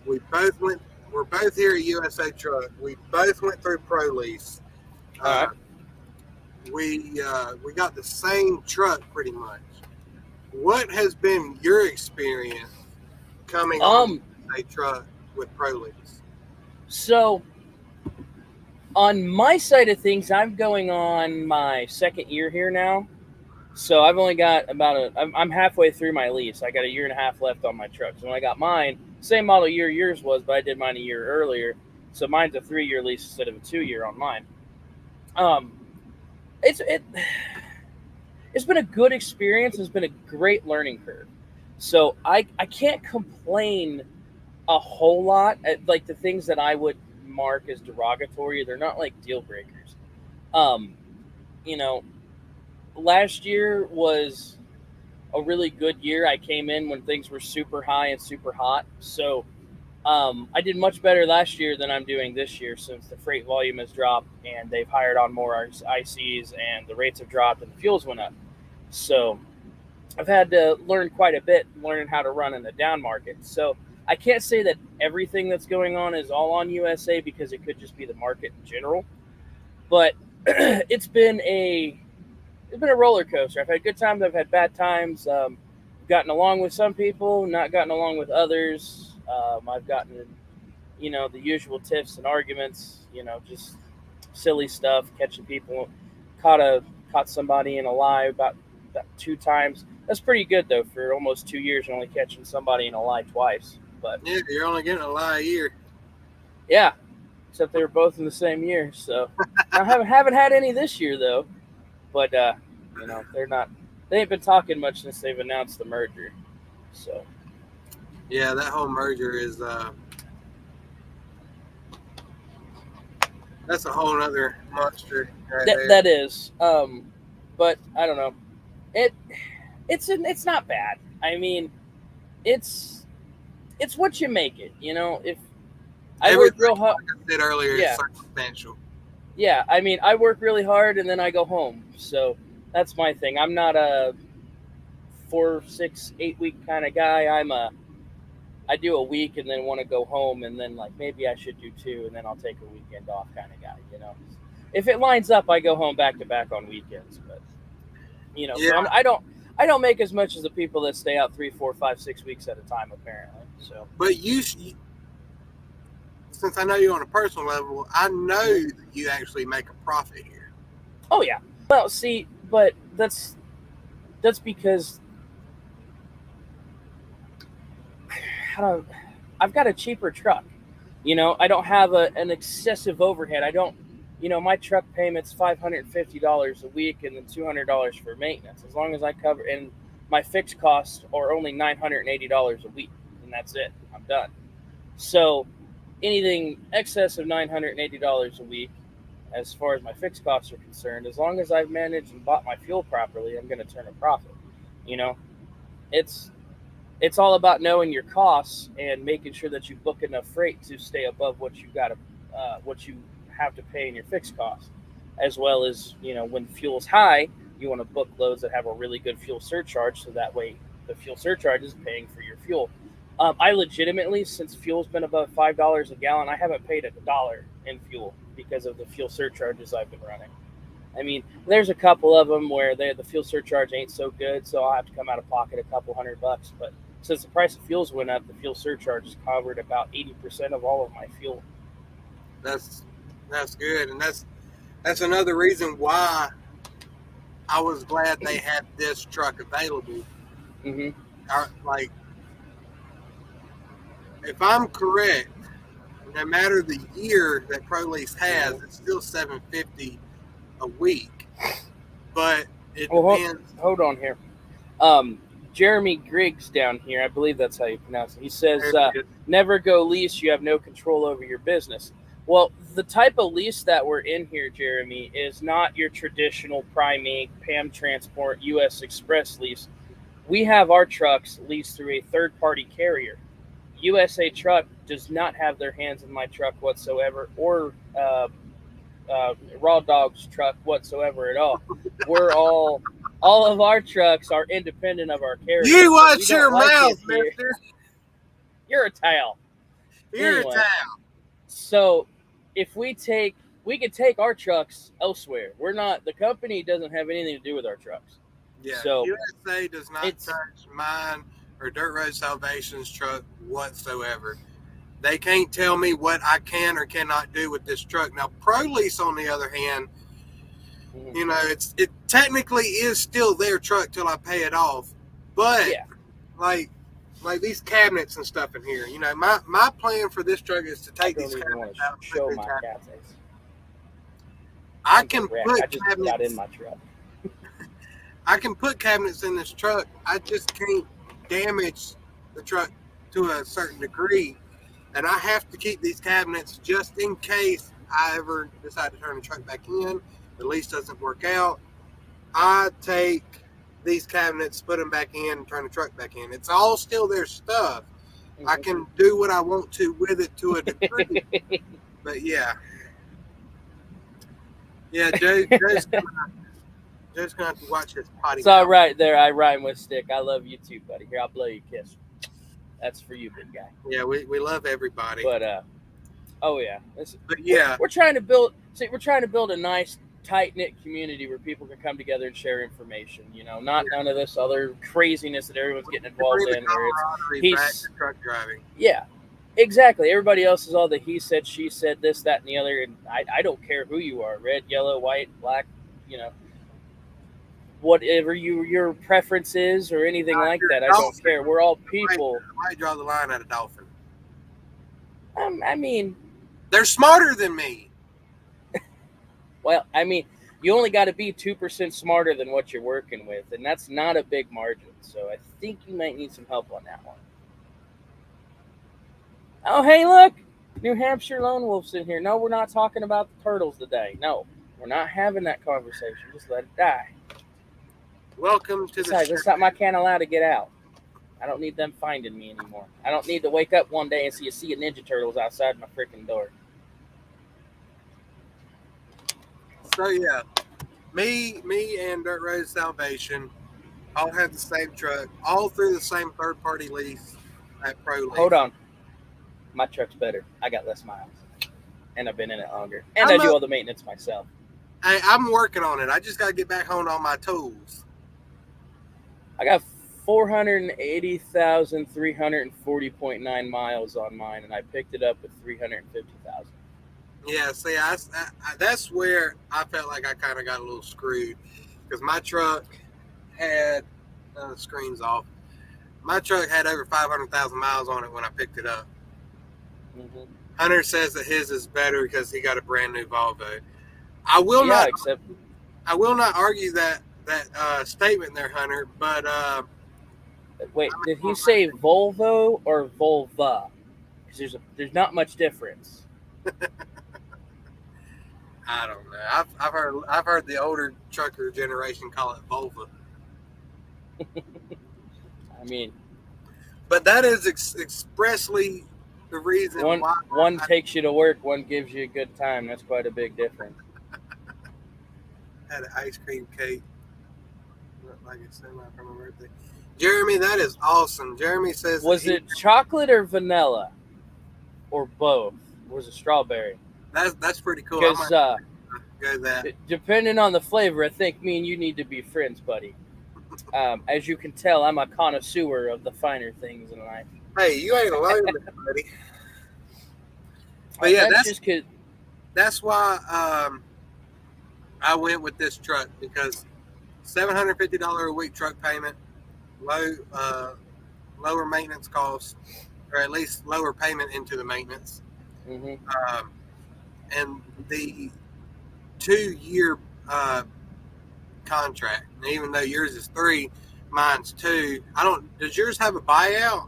S1: we're both here at USA Truck. We both went through ProLease.
S2: All right.
S1: We got the same truck pretty much. What has been your experience coming on a truck with ProLease?
S2: So on my side of things, I'm going on my second year here now. So I've only got I'm halfway through my lease. I got a year and a half left on my truck. So when I got mine, same model year yours was, but I did mine a year earlier. So mine's a 3-year lease instead of a 2-year on mine. It's been a good experience. It's been a great learning curve. So I can't complain a whole lot. Like the things that I would mark as derogatory, they're not like deal breakers. Last year was a really good year. I came in when things were super high and super hot. So I did much better last year than I'm doing this year since the freight volume has dropped and they've hired on more ICs and the rates have dropped and the fuels went up. So I've had to learn quite a bit, learning how to run in the down market. So I can't say that everything that's going on is all on USA because it could just be the market in general. But it's been a roller coaster. I've had good times. I've had bad times. Gotten along with some people, not gotten along with others. I've gotten, the usual tiffs and arguments. Just silly stuff, catching people. Caught somebody in a lie about 2 times. That's pretty good though for almost 2 years, only catching somebody in a lie twice. But
S1: yeah, you're only getting a lie a year.
S2: Yeah, except they were both in the same year. So I haven't had any this year though. But they're not. They ain't been talking much since they've announced the merger. So
S1: yeah, that whole merger is that's a whole other monster.
S2: That is. But I don't know. It's not bad. I mean, it's what you make it. If I work real hard.
S1: Like I said earlier,
S2: Yeah.
S1: It's circumstantial.
S2: Yeah, I mean, I work really hard and then I go home. So that's my thing. I'm not a 4, 6, 8 week kind of guy. I do a week and then want to go home and then like maybe I should do 2 and then I'll take a weekend off kind of guy. If it lines up, I go home back to back on weekends. But
S1: Yeah.
S2: so I don't make as much as the people that stay out 3, 4, 5, 6 weeks at a time apparently. So,
S1: But since I know you on a personal level, I know that you actually make a profit here.
S2: oh yeah. Well, see, but that's because I've got a cheaper truck. I don't have an excessive overhead. I don't, my truck payment's $550 a week and then $200 for maintenance. As long as I cover, and my fixed costs are only $980 a week, and that's it. I'm done. So anything excess of $980 a week, as far as my fixed costs are concerned, as long as I've managed and bought my fuel properly, I'm going to turn a profit. it's all about knowing your costs and making sure that you book enough freight to stay above what you got to what you have to pay in your fixed costs, as well as when fuel's high, you want to book loads that have a really good fuel surcharge, so that way the fuel surcharge is paying for your fuel. I legitimately, since fuel's been above $5 a gallon, I haven't paid $1 in fuel because of the fuel surcharges I've been running. I mean, there's a couple of them where the fuel surcharge ain't so good, so I'll have to come out of pocket a couple $100. But since the price of fuels went up, the fuel surcharge has covered about 80% of all of my fuel.
S1: That's good, and that's another reason why I was glad they had this truck available.
S2: Mm-hmm.
S1: Like, if I'm correct, no matter the year that ProLease has, it's still $750 a week. But it depends.
S2: Hold on here. Jeremy Griggs down here, I believe that's how you pronounce it. He says, never go lease. You have no control over your business. Well, the type of lease that we're in here, Jeremy, is not your traditional Prime Inc., PAM Transport, U.S. Express lease. We have our trucks leased through a third-party carrier. USA Truck does not have their hands in my truck whatsoever, or Raw Dog's truck whatsoever at all. We're all of our trucks are independent of our carrier.
S1: You watch your mouth, mister.
S2: You're a towel.
S1: You're a towel.
S2: So if we could take our trucks elsewhere. We're not, the company doesn't have anything to do with our trucks.
S1: Yeah,
S2: so
S1: USA does not touch mine or Dirt Road Salvation's truck whatsoever. They can't tell me what I can or cannot do with this truck. Now, ProLease, on the other hand, it technically is still their truck till I pay it off. But like these cabinets and stuff in here, my plan for this truck is to take these cabinets out.
S2: Show my cabinets.
S1: I can put
S2: cabinets out in my truck.
S1: I can put cabinets in this truck. I just can't damage the truck to a certain degree. And I have to keep these cabinets just in case I ever decide to turn the truck back in. The lease doesn't work out. I take these cabinets, put them back in, and turn the truck back in. It's all still their stuff. Mm-hmm. I can do what I want to with it to a degree. But yeah. Yeah, Joe's going to have to watch his potty.
S2: It's all right there. I rhyme with stick. I love you too, buddy. Here, I'll blow you a kiss. That's for you, big guy.
S1: Yeah, we love everybody.
S2: But
S1: yeah,
S2: we're trying to build a nice, tight-knit community where people can come together and share information. Not none of this other craziness that everyone's getting involved in. Where
S1: he's truck driving.
S2: Yeah, exactly. Everybody else is all the he said, she said, this, that, and the other. And I don't care who you are, red, yellow, white, black. Whatever your preference is or anything like that, I don't care. We're all people.
S1: I draw the line at a dolphin.
S2: I mean,
S1: they're smarter than me.
S2: Well, I mean, you only got to be 2% smarter than what you're working with, and that's not a big margin. So I think you might need some help on that one. Oh, hey, look, New Hampshire lone wolf's in here. No, we're not talking about the turtles today. No, we're not having that conversation. Just let it die.
S1: Welcome to the
S2: It's something I can't allow to get out. I don't need them finding me anymore. I don't need to wake up one day and see a sea of Ninja Turtles outside my freaking door.
S1: So yeah, me and Dirt Road Salvation all have the same truck, all through the same third-party lease at ProLease.
S2: Hold on. My truck's better. I got less miles. And I've been in it longer. And I do all the maintenance myself.
S1: I'm working on it. I just got to get back home to all my tools.
S2: I got 480,340.9 miles on mine, and I picked it up with 350,000.
S1: Yeah, see, that's where I felt like I kind of got a little screwed because my truck had screens off. My truck had over 500,000 miles on it when I picked it up. Mm-hmm. Hunter says that his is better because he got a brand new Volvo. I will not argue that statement there, Hunter. But
S2: wait, did he say Volvo or Volva? Because there's not much difference.
S1: I don't know. I've heard the older trucker generation call it Volva.
S2: I mean,
S1: But that is expressly the reason why
S2: one takes you to work, one gives you a good time. That's quite a big difference.
S1: I had an ice cream cake. Looked like it's semi from my birthday. Jeremy, that is awesome. Jeremy says,
S2: Was it chocolate or vanilla, or both? Or was it strawberry?
S1: That's pretty cool. I
S2: Because
S1: might go that.
S2: depending on the flavor, I think me and you need to be friends, buddy. As you can tell, I'm a connoisseur of the finer things in life.
S1: Hey, you ain't alone, buddy. But yeah, that's why I went with this truck, because $750 a week truck payment, lower maintenance costs, or at least lower payment into the maintenance, and the 2-year contract. And even though yours is 3, mine's 2. Does yours have a buyout?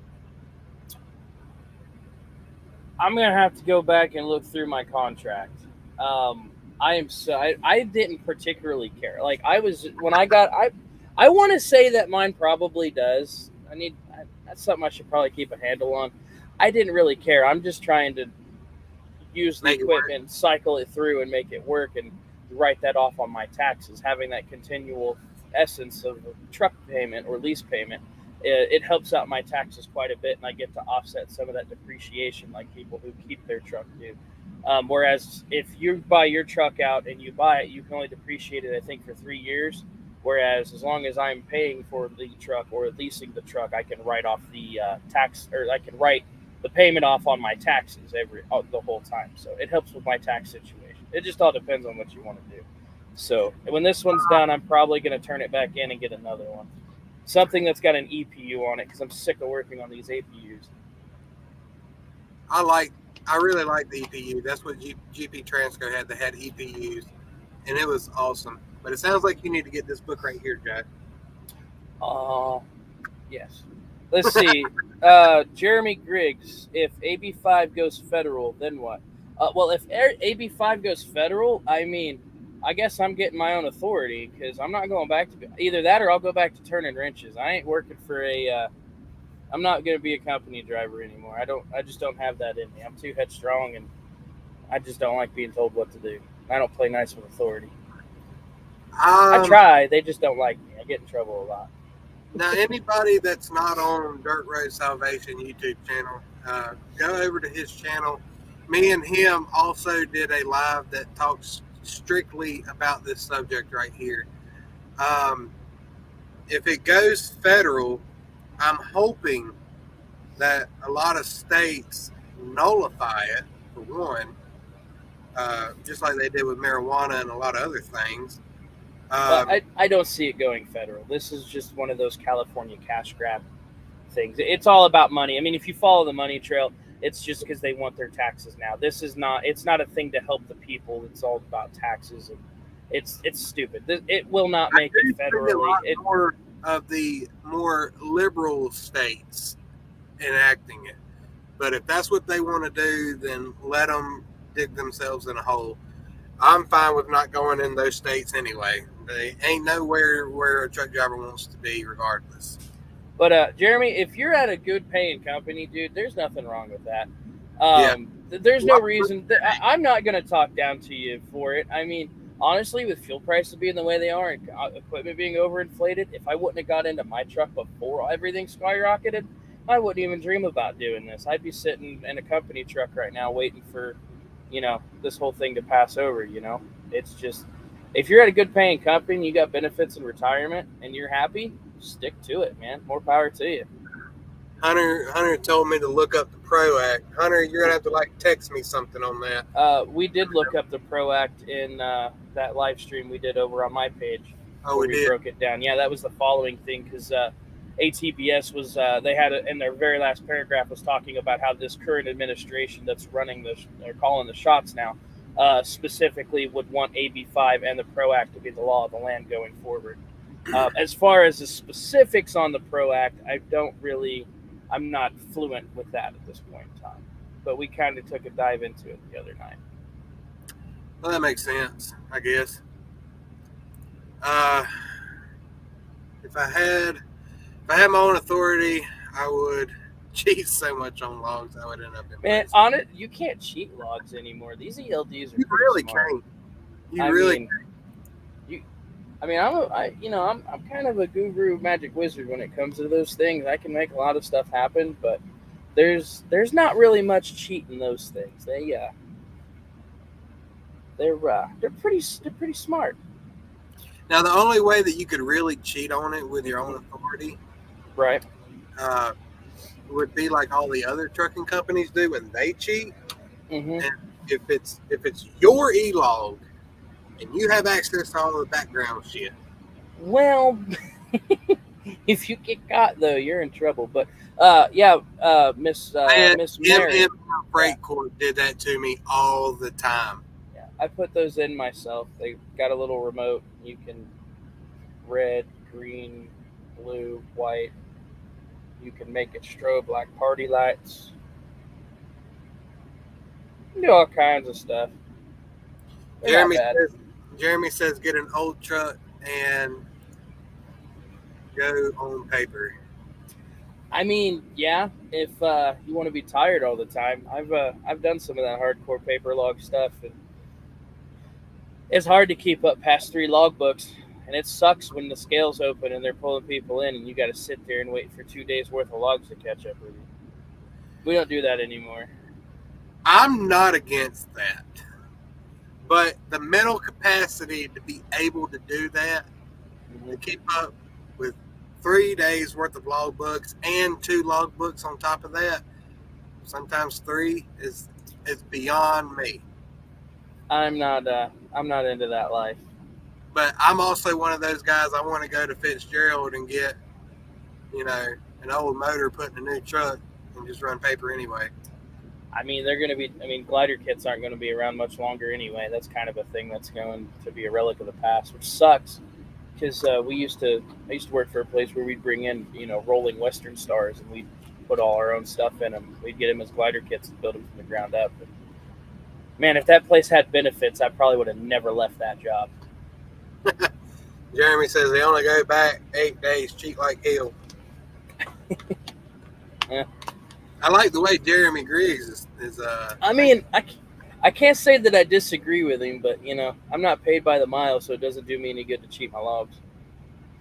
S2: I'm gonna have to go back and look through my contract. I didn't particularly care. Like I want to say that mine probably does. That's something I should probably keep a handle on. I didn't really care. I'm just trying to use the equipment, cycle it through, and make it work, and write that off on my taxes. Having that continual essence of truck payment or lease payment, it helps out my taxes quite a bit, and I get to offset some of that depreciation like people who keep their truck do. Whereas if you buy your truck out and you buy it, you can only depreciate it, I think, for 3 years. Whereas as long as I'm paying for the truck or leasing the truck, I can write off the tax, or I can write the payment off on my taxes the whole time. So it helps with my tax situation. It just all depends on what you want to do. So when this one's done, I'm probably going to turn it back in and get another one. Something that's got an EPU on it, because I'm sick of working on these APUs.
S1: I really like the EPU. That's what GP Transco had. They had EPUs, and it was awesome. But it sounds like you need to get this book right here, Jack.
S2: Yes. Let's see. Jeremy Griggs, if AB5 goes federal, then what? Well, if AB5 goes federal, I guess I'm getting my own authority, because I'm not going back to either that, or I'll go back to turning wrenches. I ain't working for I'm not going to be a company driver anymore. I just don't have that in me. I'm too headstrong, and I just don't like being told what to do. I don't play nice with authority. I try. They just don't like me. I get in trouble a lot.
S1: Now, anybody that's not on Dirt Road Salvation YouTube channel, go over to his channel. Me and him also did a live that talks strictly about this subject right here. If it goes federal, I'm hoping that a lot of states nullify it, for one, just like they did with marijuana and a lot of other things.
S2: I don't see it going federal. This is just one of those California cash grab things. It's all about money. I mean, if you follow the money trail, it's just because they want their taxes now. It's not a thing to help the people. It's all about taxes, and it's stupid. It will not make it federally.
S1: More of the more liberal states enacting it. But if that's what they want to do, then let them dig themselves in a hole. I'm fine with not going in those states anyway. They ain't nowhere where a truck driver wants to be, regardless.
S2: But Jeremy, if you're at a good paying company, dude, there's nothing wrong with that. There's no reason. I'm not going to talk down to you for it. I mean, honestly, with fuel prices being the way they are and equipment being overinflated, if I wouldn't have got into my truck before everything skyrocketed, I wouldn't even dream about doing this. I'd be sitting in a company truck right now waiting for, this whole thing to pass over. It's just, if you're at a good paying company, you got benefits and retirement, and you're happy, stick to it, man. More power to you.
S1: Hunter told me to look up the PRO Act. Hunter, you're gonna have to text me something on that.
S2: We did look up the PRO Act in that live stream we did over on my page.
S1: Oh, we did.
S2: Broke it down. Yeah, that was the following thing, because ATBS was they had in their very last paragraph was talking about how this current administration that's running they're calling the shots now, specifically would want AB5 and the PRO Act to be the law of the land going forward. As far as the specifics on the PRO Act, I'm not fluent with that at this point in time, but we kind of took a dive into it the other night.
S1: Well, that makes sense, I guess. If I I had my own authority, I would cheat so much on logs I would end up in
S2: Man,
S1: prison.
S2: on it, you can't cheat logs anymore. These ELDs are
S1: You
S2: pretty
S1: really
S2: smart.
S1: can't. You
S2: I
S1: really
S2: mean, I'm kind of a guru magic wizard when it comes to those things. I can make a lot of stuff happen, but there's not really much cheat in those things. They're pretty smart.
S1: Now, the only way that you could really cheat on it with your own authority
S2: Right.
S1: would be like all the other trucking companies do when they cheat.
S2: Mm-hmm.
S1: And if it's your e-log and you have access to all the background shit.
S2: Well, if you get caught though, you're in trouble. But Miss Mary,
S1: Freight Court did that to me all the time.
S2: yeah, I put those in myself. They got a little remote. You can red, green, blue, white. You can make it strobe like party lights. You can do all kinds of stuff. They're not bad.
S1: Jeremy says get an old truck and go on paper.
S2: I mean, yeah, if you want to be tired all the time, I've done some of that hardcore paper log stuff, and it's hard to keep up past 3 logbooks, and it sucks when the scales open and they're pulling people in, and you got to sit there and wait for 2 days worth of logs to catch up with you. We don't do that anymore.
S1: I'm not against that, but the mental capacity to be able to do that, to keep up with 3 days worth of logbooks and 2 logbooks on top of that, sometimes 3, is beyond me.
S2: I'm not into that life.
S1: But I'm also one of those guys. I want to go to Fitzgerald and get, an old motor put in a new truck and just run paper anyway.
S2: I mean, glider kits aren't going to be around much longer anyway. That's kind of a thing that's going to be a relic of the past, which sucks. Because I used to work for a place where we'd bring in, rolling Western Stars, and we'd put all our own stuff in them. We'd get them as glider kits and build them from the ground up. But, man, if that place had benefits, I probably would have never left that job.
S1: Jeremy says they only go back 8 days, cheat like hell.
S2: Yeah.
S1: I like the way Jeremy Griggs is.
S2: I mean, I can't say that I disagree with him, but I'm not paid by the mile, so it doesn't do me any good to cheat my logs.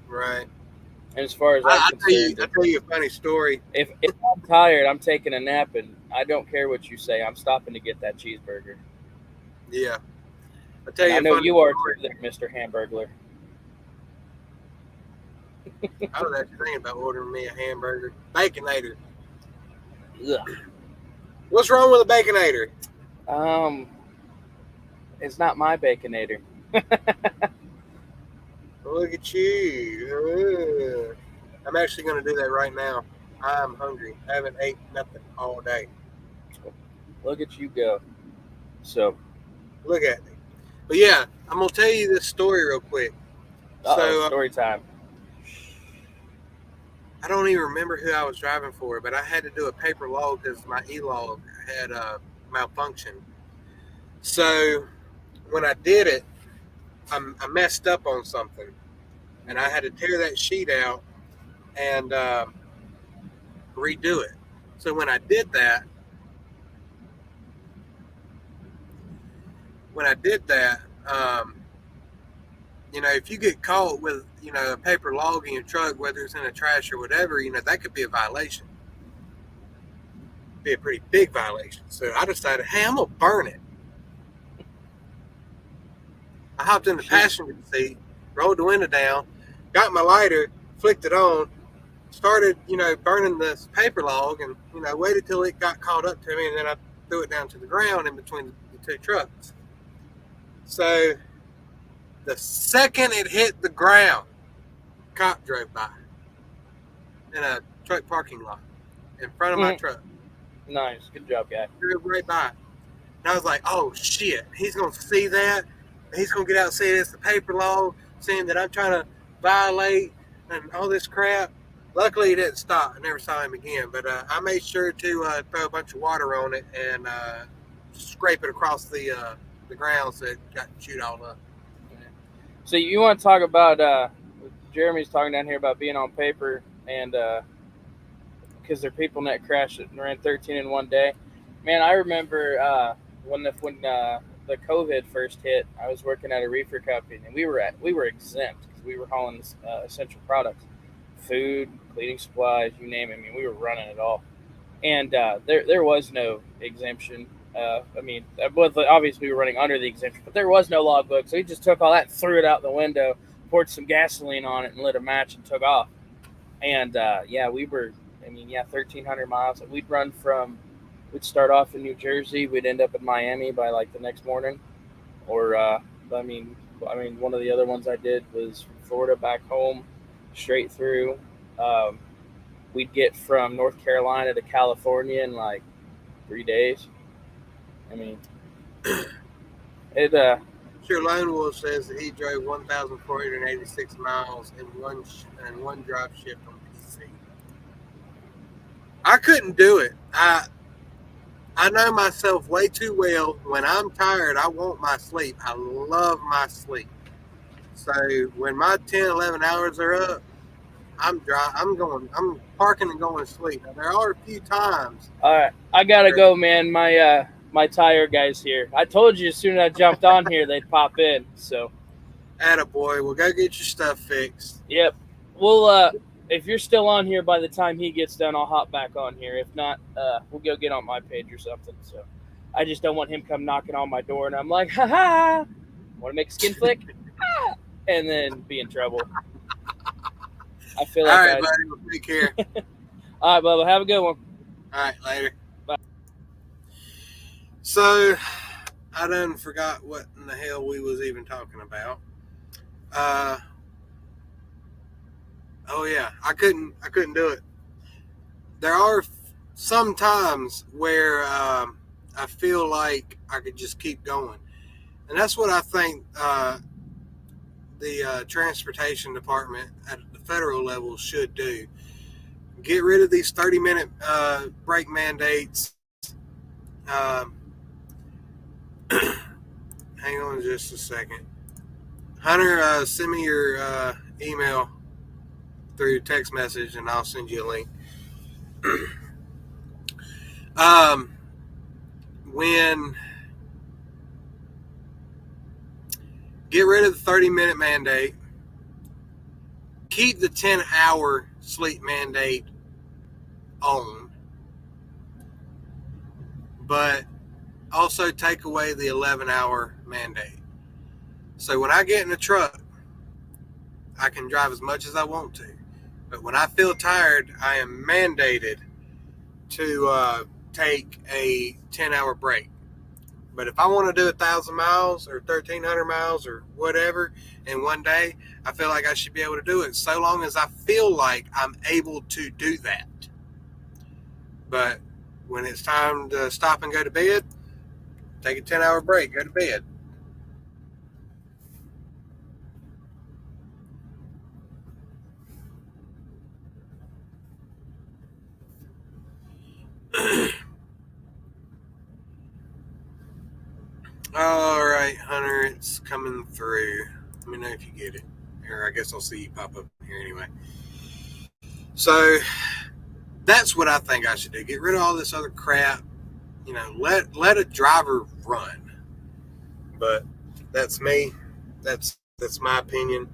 S1: Right.
S2: And as far as
S1: I'll tell you a funny story.
S2: If I'm tired, I'm taking a nap, and I don't care what you say. I'm stopping to get that cheeseburger.
S1: Yeah. I'll tell you.
S2: I know you are too, there, Mr. Hamburglar.
S1: I was actually thinking about ordering me a hamburger. Baconator.
S2: Ugh.
S1: What's wrong with a Baconator?
S2: It's not my Baconator.
S1: Look at you. I'm actually going to do that right now. I'm hungry. I haven't ate nothing all day.
S2: Look at you go. So.
S1: Look at me. But yeah, I'm going to tell you this story real quick.
S2: Story time.
S1: I don't even remember who I was driving for, but I had to do a paper log because my e-log had malfunctioned. So when I did it, I messed up on something, and I had to tear that sheet out and redo it. So when I did that, if you get caught with, a paper log in your truck, whether it's in a trash or whatever, that could be a violation. Be a pretty big violation. So I decided, hey, I'm going to burn it. I hopped in the passenger seat, rolled the window down, got my lighter, flicked it on, started, burning this paper log, and, waited till it got caught up to me, and then I threw it down to the ground in between the 2 trucks. So the second it hit the ground, cop drove by in a truck parking lot in front of my truck.
S2: Nice. Good job, guy.
S1: Drove right by. And I was like, oh, shit. He's going to see that. He's going to get out and say it's the paper log, saying that I'm trying to violate and all this crap. Luckily, he didn't stop. I never saw him again. But I made sure to throw a bunch of water on it and scrape it across the ground so it got chewed all up.
S2: So you want to talk about, Jeremy's talking down here about being on paper. and because their people net crashed and ran 13 in one day. Man, I remember when the COVID first hit. I was working at a reefer company, and we were exempt because we were hauling essential products, food, cleaning supplies, you name it. I mean, we were running it all, and there was no exemption. Obviously we were running under the exemption, but there was no logbook, so we just took all that and threw it out the window, poured some gasoline on it, and lit a match and took off. And we were, 1,300 miles. We'd start off in New Jersey, we'd end up in Miami by like the next morning, or one of the other ones I did was from Florida back home, straight through. Um, we'd get from North Carolina to California in like 3 days. I mean, it.
S1: Sure, Lone Wolf says that he drove 1,486 miles in one drive shift on PC. I couldn't do it. I know myself way too well. When I'm tired, I want my sleep. I love my sleep. So when my 10, 11 hours are up, I'm parking and going to sleep. Now, there are a few times.
S2: All right, I gotta go, man. My tire guy's here. I told you as soon as I jumped on here, they'd pop in. So,
S1: attaboy. Well, go get your stuff fixed.
S2: Yep. Well, if you're still on here by the time he gets done, I'll hop back on here. If not, we'll go get on my page or something. So, I just don't want him come knocking on my door, and I'm like, ha ha, want to make a skin flick, and then be in trouble. I feel like.
S1: All right, buddy. Well, take care.
S2: All right, Bubba. Have a good one.
S1: All right, later.
S2: Bye.
S1: So, I done forgot what in the hell we was even talking about. Oh yeah, I couldn't do it. There are some times where I feel like I could just keep going, and that's what I think the transportation department at the federal level should do. Get rid of these 30-minute break mandates. Hang on just a second. Hunter, send me your email through text message, and I'll send you a link. When get rid of the 30-minute mandate, keep the 10-hour sleep mandate on, but also take away the 11-hour mandate. So when I get in the truck, I can drive as much as I want to. But when I feel tired, I am mandated to take a 10-hour break. But if I want to do 1,000 miles or 1,300 miles or whatever in one day, I feel like I should be able to do it so long as I feel like I'm able to do that. But when it's time to stop and go to bed, take a 10-hour break, go to bed. All right, Hunter, it's coming through. Let me know if you get it. Or I guess I'll see you pop up here anyway. So that's what I think I should do. Get rid of all this other crap. You know, let a driver run. But that's me. That's my opinion.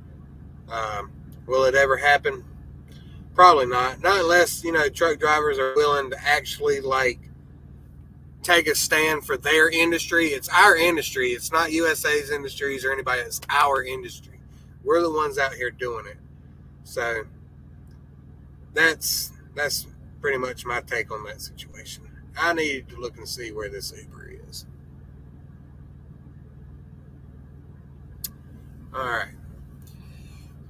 S1: Will it ever happen? Probably not. Not unless, truck drivers are willing to actually take a stand for their industry. It's our industry. It's not USA's industries or anybody. It's our industry. We're the ones out here doing it. So that's pretty much my take on that situation. I need to look and see where this Uber is. All right.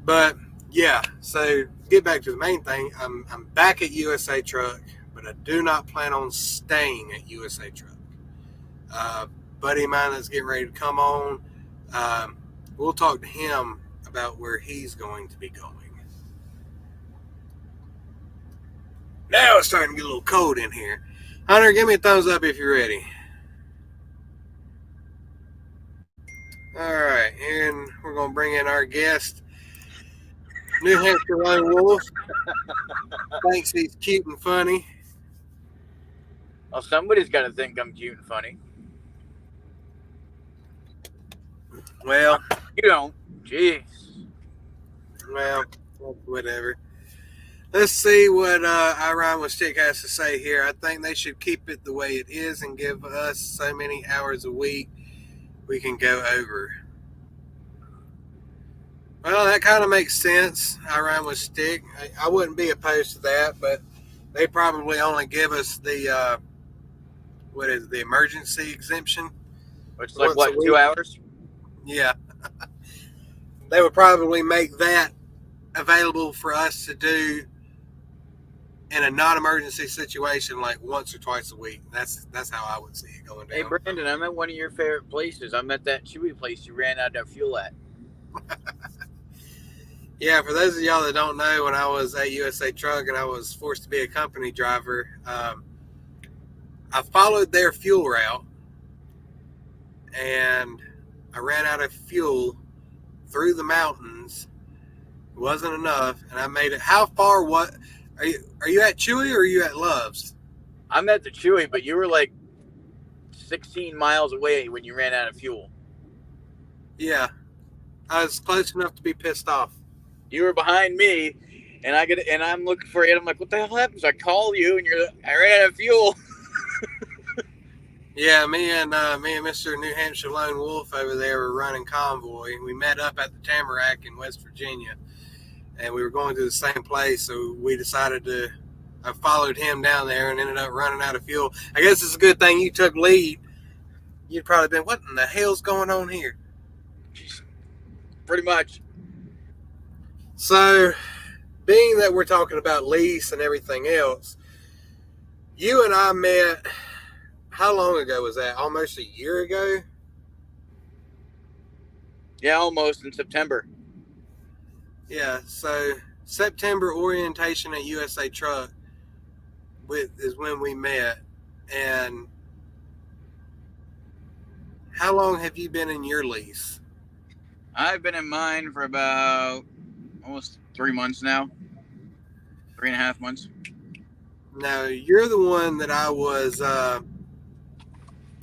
S1: But yeah, so get back to the main thing. I'm back at USA Truck, but I do not plan on staying at USA Truck. Buddy of mine that's getting ready to come on, we'll talk to him about where he's going to be going. Now it's starting to get a little cold in here. Hunter, give me a thumbs up if you're ready. All right, and we're going to bring in our guest. New Hampshire Lone Wolf thinks he's cute and funny.
S3: Well, somebody's got to think I'm cute and funny.
S1: Well,
S3: You don't. Jeez.
S1: well, whatever. Let's see what I Rhyme with Stick has to say here. I think they should keep it the way it is and give us so many hours a week we can go over. Well, that kind of makes sense. I Rhyme with Stick. I wouldn't be opposed to that, but they probably only give us the the emergency exemption?
S3: Which is like,
S1: Once
S3: what,
S1: a week.
S3: 2 hours?
S1: Yeah. They would probably make that available for us to do in a non-emergency situation, like once or twice a week. That's how I would see it going down.
S3: Hey, Brandon, I'm at one of your favorite places. I'm at that Chewy place you ran out of fuel at.
S1: Yeah, for those of y'all that don't know, when I was at USA Truck and I was forced to be a company driver, I followed their fuel route, and I ran out of fuel through the mountains. It wasn't enough, and I made it. How far? What are you at Chewy or are you at Love's?
S3: I'm at the Chewy, but you were like 16 miles away when you ran out of fuel.
S1: Yeah, I was close enough to be pissed off.
S3: You were behind me, and I'm looking for you. I'm like, what the hell happens? I call you, and you're like, I ran out of fuel.
S1: Yeah, me and Mr. New Hampshire Lone Wolf over there were running convoy. We met up at the Tamarack in West Virginia, and we were going to the same place. So we decided I followed him down there and ended up running out of fuel. I guess it's a good thing you took lead. You'd probably been, what in the hell's going on here?
S3: Pretty much.
S1: So, being that we're talking about lease and everything else, you and I met, how long ago was that? Almost a year ago?
S3: Yeah, almost in September.
S1: Yeah, so September orientation at USA Truck is when we met. And how long have you been in your lease?
S3: I've been in mine for about almost 3 months now. 3.5 months.
S1: Now, you're the one that I was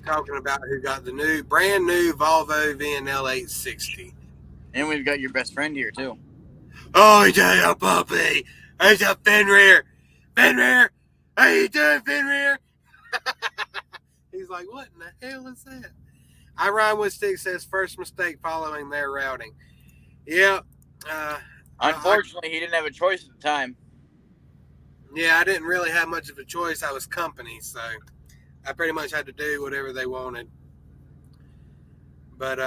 S1: talking about who got the brand new Volvo VNL 860.
S3: And we've got your best friend here, too.
S1: Oh, yeah, puppy. There's a Fenrir. Fenrir, how you doing, Fenrir? He's like, what in the hell is that? I Rhyme with Stick says first mistake following their routing. Yeah.
S3: Unfortunately, he didn't have a choice at the time.
S1: Yeah, I didn't really have much of a choice. I was company, so I pretty much had to do whatever they wanted. But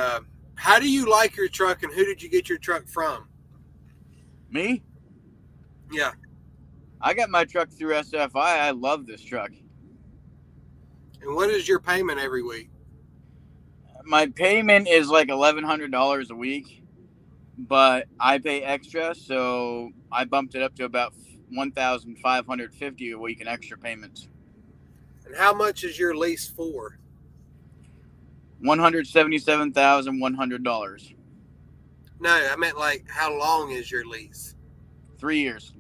S1: how do you like your truck, and who did you get your truck from?
S3: Me?
S1: Yeah.
S3: I got my truck through SFI. I love this truck.
S1: And what is your payment every week?
S3: My payment is like $1,100 a week, but I pay extra, so I bumped it up to about $1,550 a week in extra payments.
S1: And how much is your lease for?
S3: $177,100.
S1: No, I meant like how long is your lease?
S3: 3 years.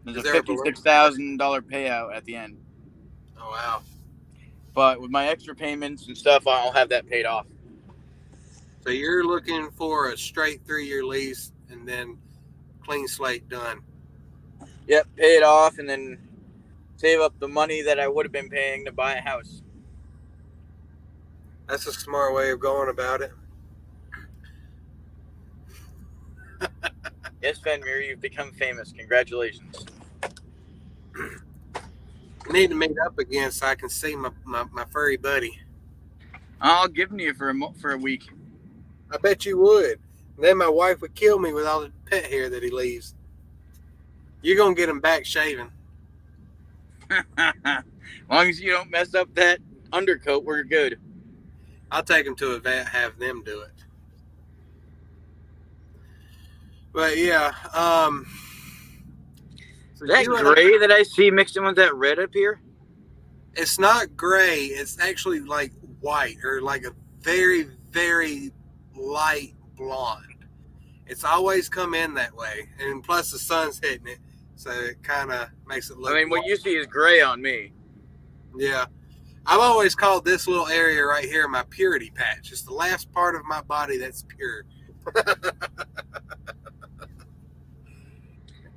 S3: There's
S1: Is
S3: a
S1: there a
S3: $56,000 payout at the end.
S1: Oh, wow.
S3: But with my extra payments and stuff, I'll have that paid off.
S1: So you're looking for a straight 3-year lease and then clean slate done.
S3: Yep, pay it off and then save up the money that I would have been paying to buy a house.
S1: That's a smart way of going about it.
S3: Yes, Fenrir, you've become famous. Congratulations.
S1: I need to meet up again so I can see my furry buddy.
S3: I'll give him to you for a week.
S1: I bet you would. And then my wife would kill me with all the pet hair that he leaves. You're going to get him back shaven.
S3: As long as you don't mess up that undercoat, we're good.
S1: I'll take him to a vet, have them do it. But yeah,
S3: Is that gray that I see mixed in with that red up here?
S1: It's not gray. It's actually like white or like a very, very light blonde. It's always come in that way, and plus the sun's hitting it, so it kind of makes it look.
S3: I mean, what you see is gray on me.
S1: Yeah, I've always called this little area right here my purity patch. It's the last part of my body that's pure.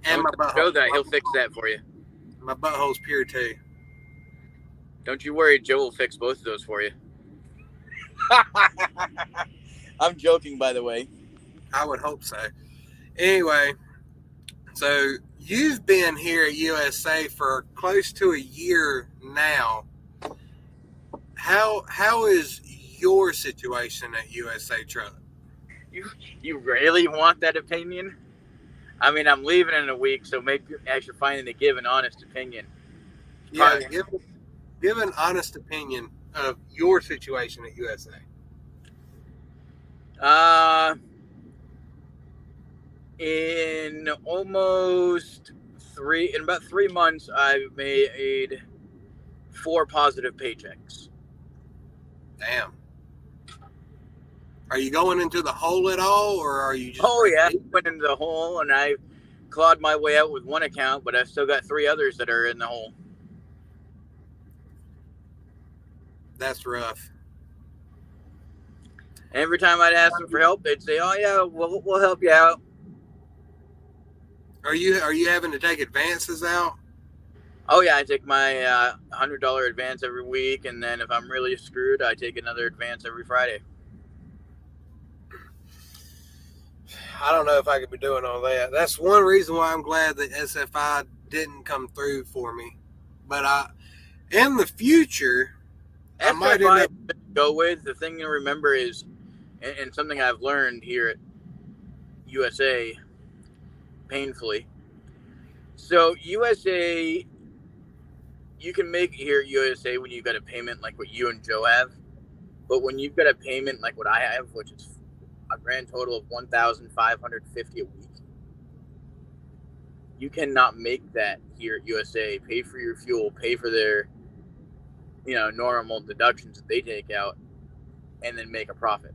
S1: And my butthole.
S3: Joe that, he'll fix that for you.
S1: My butthole's pure too.
S3: Don't you worry, Joe will fix both of those for you. I'm joking, by the way.
S1: I would hope so. Anyway, so you've been here at USA for close to a year now. How is your situation at USA Truck?
S3: You really want that opinion? I mean, I'm leaving in a week, so maybe I should finally give an honest opinion.
S1: Yeah, give an honest opinion of your situation at USA.
S3: In about 3 months, I've made 4 positive paychecks.
S1: Damn. Are you going into the hole at all, or are you just?
S3: Oh yeah, I went into the hole and I clawed my way out with one account, but I've still got 3 others that are in the hole.
S1: That's rough.
S3: Every time I'd ask them for help, they'd say, "Oh yeah, we'll help you out."
S1: Are you having to take advances out?
S3: Oh yeah, I take my $100 advance every week, and then if I'm really screwed, I take another advance every Friday.
S1: I don't know if I could be doing all that. That's one reason why I'm glad that SFI didn't come through for me. But in the future, I might end up.
S3: Go with the thing to remember is, and something I've learned here at USA, painfully. So USA, you can make it here at USA when you've got a payment like what you and Joe have, but when you've got a payment like what I have, which is a grand total of $1,550 a week, you cannot make that here at USA. Pay for your fuel, pay for their, normal deductions that they take out, and then make a profit.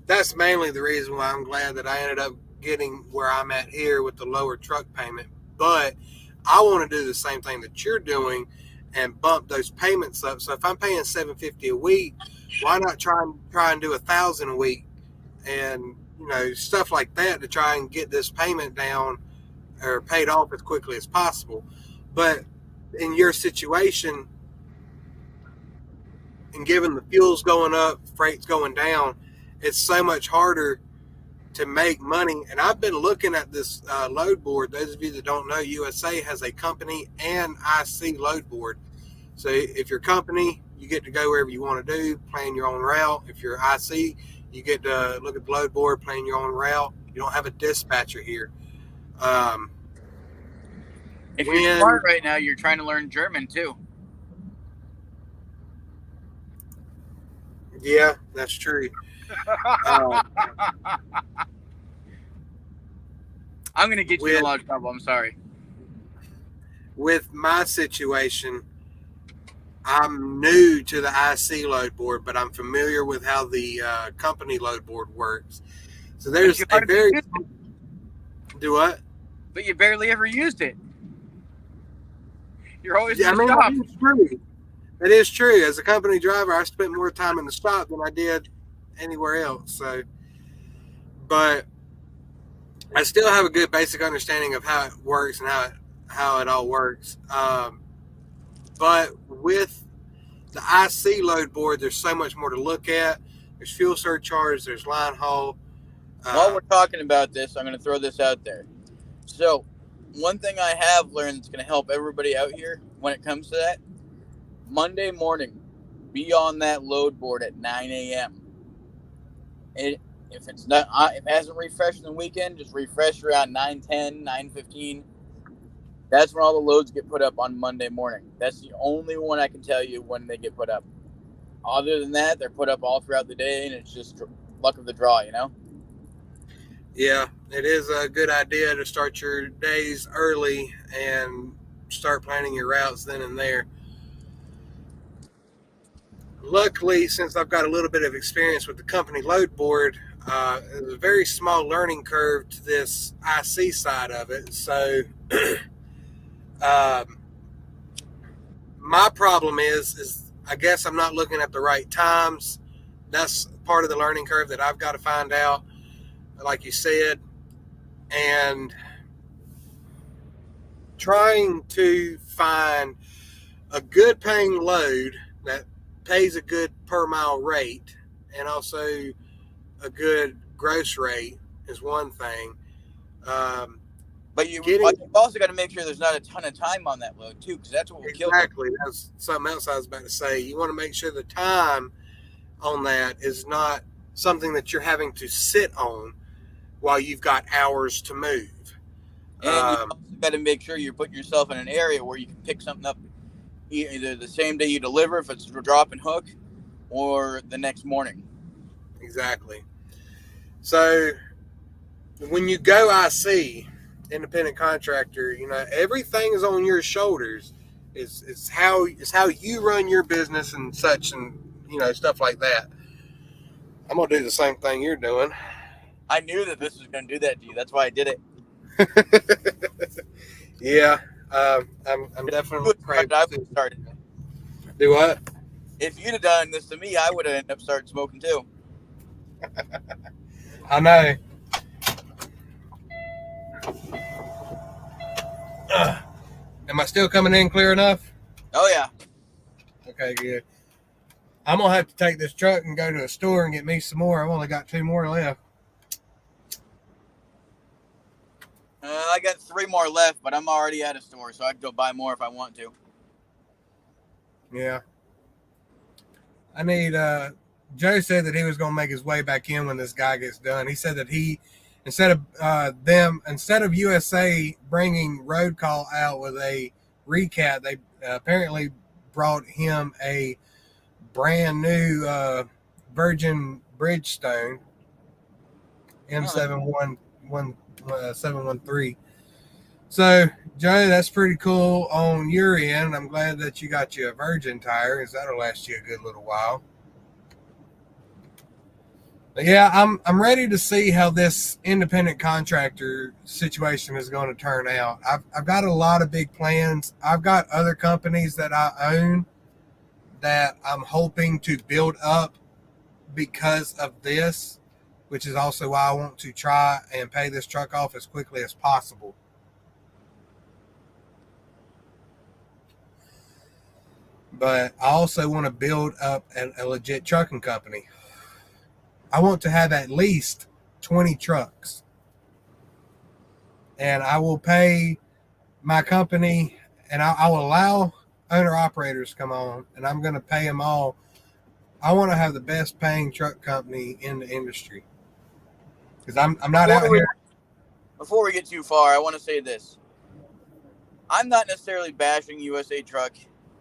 S1: That's mainly the reason why I'm glad that I ended up getting where I'm at here with the lower truck payment. But I want to do the same thing that you're doing and bump those payments up. So if I'm paying $750 a week, why not try and do $1,000 a week, and stuff like that to try and get this payment down or paid off as quickly as possible. But in your situation, and given the fuel's going up, freight's going down, it's so much harder to make money. And I've been looking at this load board. Those of you that don't know, USA has a company and IC load board. So if you're company, you get to go wherever you want to do, plan your own route. If you're IC, you get to look at the load board, plan your own route. You don't have a dispatcher here.
S3: If you're smart right now, you're trying to learn German too.
S1: Yeah, that's true.
S3: I'm going to get you in a lot of trouble. I'm sorry.
S1: With my situation, I'm new to the IC load board, but I'm familiar with how the company load board works. So there's a very... Do what?
S3: But you barely ever used it. You're always
S1: in the shop. That is true. That is true. As a company driver, I spent more time in the shop than I did anywhere else. So, but I still have a good basic understanding of how it works and how it all works. But with the IC load board, there's so much more to look at. There's fuel surcharge. There's line haul.
S3: While we're talking about this, I'm going to throw this out there. So, one thing I have learned that's going to help everybody out here when it comes to that, Monday morning, be on that load board at 9 a.m. If it hasn't refreshed in the weekend, just refresh around 9:10, 9:15. That's when all the loads get put up on Monday morning. That's the only one I can tell you when they get put up. Other than that, they're put up all throughout the day, and it's just luck of the draw,
S1: Yeah, it is a good idea to start your days early and start planning your routes then and there. luckily, since I've got a little bit of experience with the company load board, there's a very small learning curve to this IC side of it. So my problem is I guess I'm not looking at the right times. That's part of the learning curve that I've got to find out, like you said, and trying to find a good paying load that pays a good per mile rate and also a good gross rate is one thing.
S3: But you've also got to make sure there's not a ton of time on that load too, because that's what will kill you.
S1: Exactly. That's something else I was about to say. You want to make sure the time on that is not something that you're having to sit on while you've got hours to move.
S3: And you also got to make sure you're putting yourself in an area where you can pick something up either the same day you deliver, if it's drop and hook, or the next morning.
S1: Exactly. So when you go IC, independent contractor, you know, everything is on your shoulders. It's how you run your business and such, and you know, stuff like that. I'm gonna do the same thing you're doing.
S3: I knew that this was gonna do that to you. That's why I did it.
S1: Yeah, I'm definitely
S3: I would have started.
S1: Do what?
S3: If you'd have done this to me, I would have ended up starting smoking too.
S1: I know. Am I still coming in clear enough?
S3: Oh yeah.
S1: Okay, good. I'm gonna have to take this truck and go to a store and get me some more. I've only got 2 more left.
S3: I got 3 more left, but I'm already at a store, so I can go buy more if I want to.
S1: Yeah. I need, Joe said that he was going to make his way back in when this guy gets done. He said that instead of USA bringing Road Call out with a recap, they apparently brought him a brand new Virgin Bridgestone M713. So, Joe, that's pretty cool on your end. I'm glad that you got you a Virgin tire, because that'll last you a good little while. But yeah, I'm ready to see how this independent contractor situation is going to turn out. I've got a lot of big plans. I've got other companies that I own that I'm hoping to build up because of this, which is also why I want to try and pay this truck off as quickly as possible. But I also want to build up a legit trucking company. I want to have at least 20 trucks. And I will pay my company, and I will allow owner-operators to come on, and I'm going to pay them all. I want to have the best paying truck company in the industry. Because I'm not out here.
S3: Before we get too far, I want to say this. I'm not necessarily bashing USA Truck.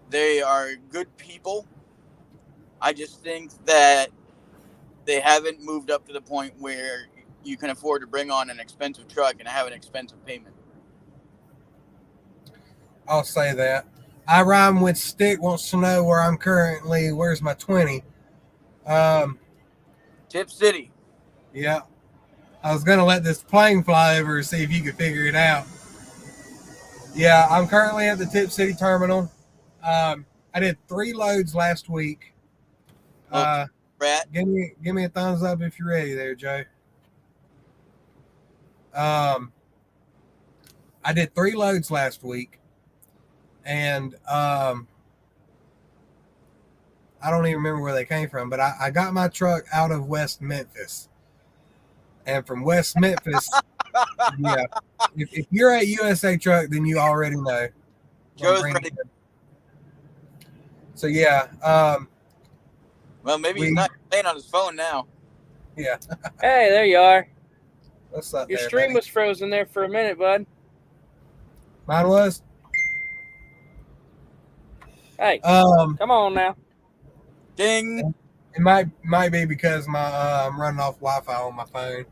S3: They are good people. I just think that they haven't moved up to the point where you can afford to bring on an expensive truck and have an expensive payment.
S1: I'll say that. I rhyme with Stick wants to know where I'm currently. Where's my 20?
S3: Tip City.
S1: Yeah. I was going to let this plane fly over and see if you could figure it out. Yeah, I'm currently at the Tip City terminal. I did 3 loads last week. Give me a thumbs up if you're ready there, Joe. I did 3 loads last week, and I don't even remember where they came from, but I got my truck out of West Memphis. And from West Memphis, yeah, if you're at USA Truck, then you already know.
S3: Joe's ready.
S1: So, yeah.
S3: Well, maybe he's not playing on his phone now.
S1: Yeah.
S2: Hey, there you are.
S1: What's up
S2: Your
S1: there,
S2: stream
S1: buddy?
S2: was frozen there for a minute, bud.
S1: Mine was?
S2: Hey, come on now.
S3: Ding.
S1: It might be because my I'm running off Wi-Fi on my phone.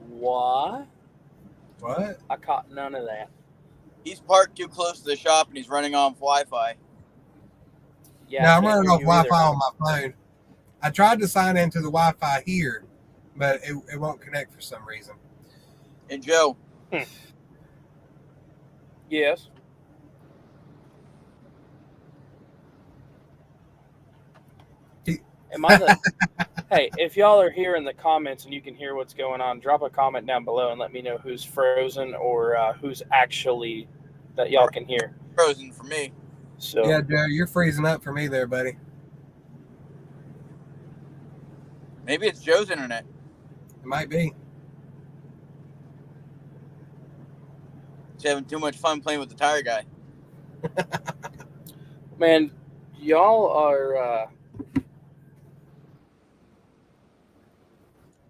S2: What?
S1: What?
S2: I caught none of that.
S3: He's parked too close to the shop and he's running off Wi-Fi.
S2: Yeah,
S1: No,
S2: I
S1: I'm
S2: can't
S1: running
S2: hear
S1: off
S2: you either,
S1: Wi-Fi
S2: man.
S1: on my phone. I tried to sign into the Wi-Fi here, but it won't connect for some reason.
S3: Hey, Joe.
S2: Yes. Am I the? Hey, if y'all are here in the comments and you can hear what's going on, drop a comment down below and let me know who's frozen or who's actually that y'all can hear.
S3: Frozen for me.
S2: So
S1: Yeah, Joe, you're freezing up for me there, buddy.
S3: Maybe it's Joe's internet.
S1: It might be.
S3: He's having too much fun playing with the tire guy.
S2: man, y'all are.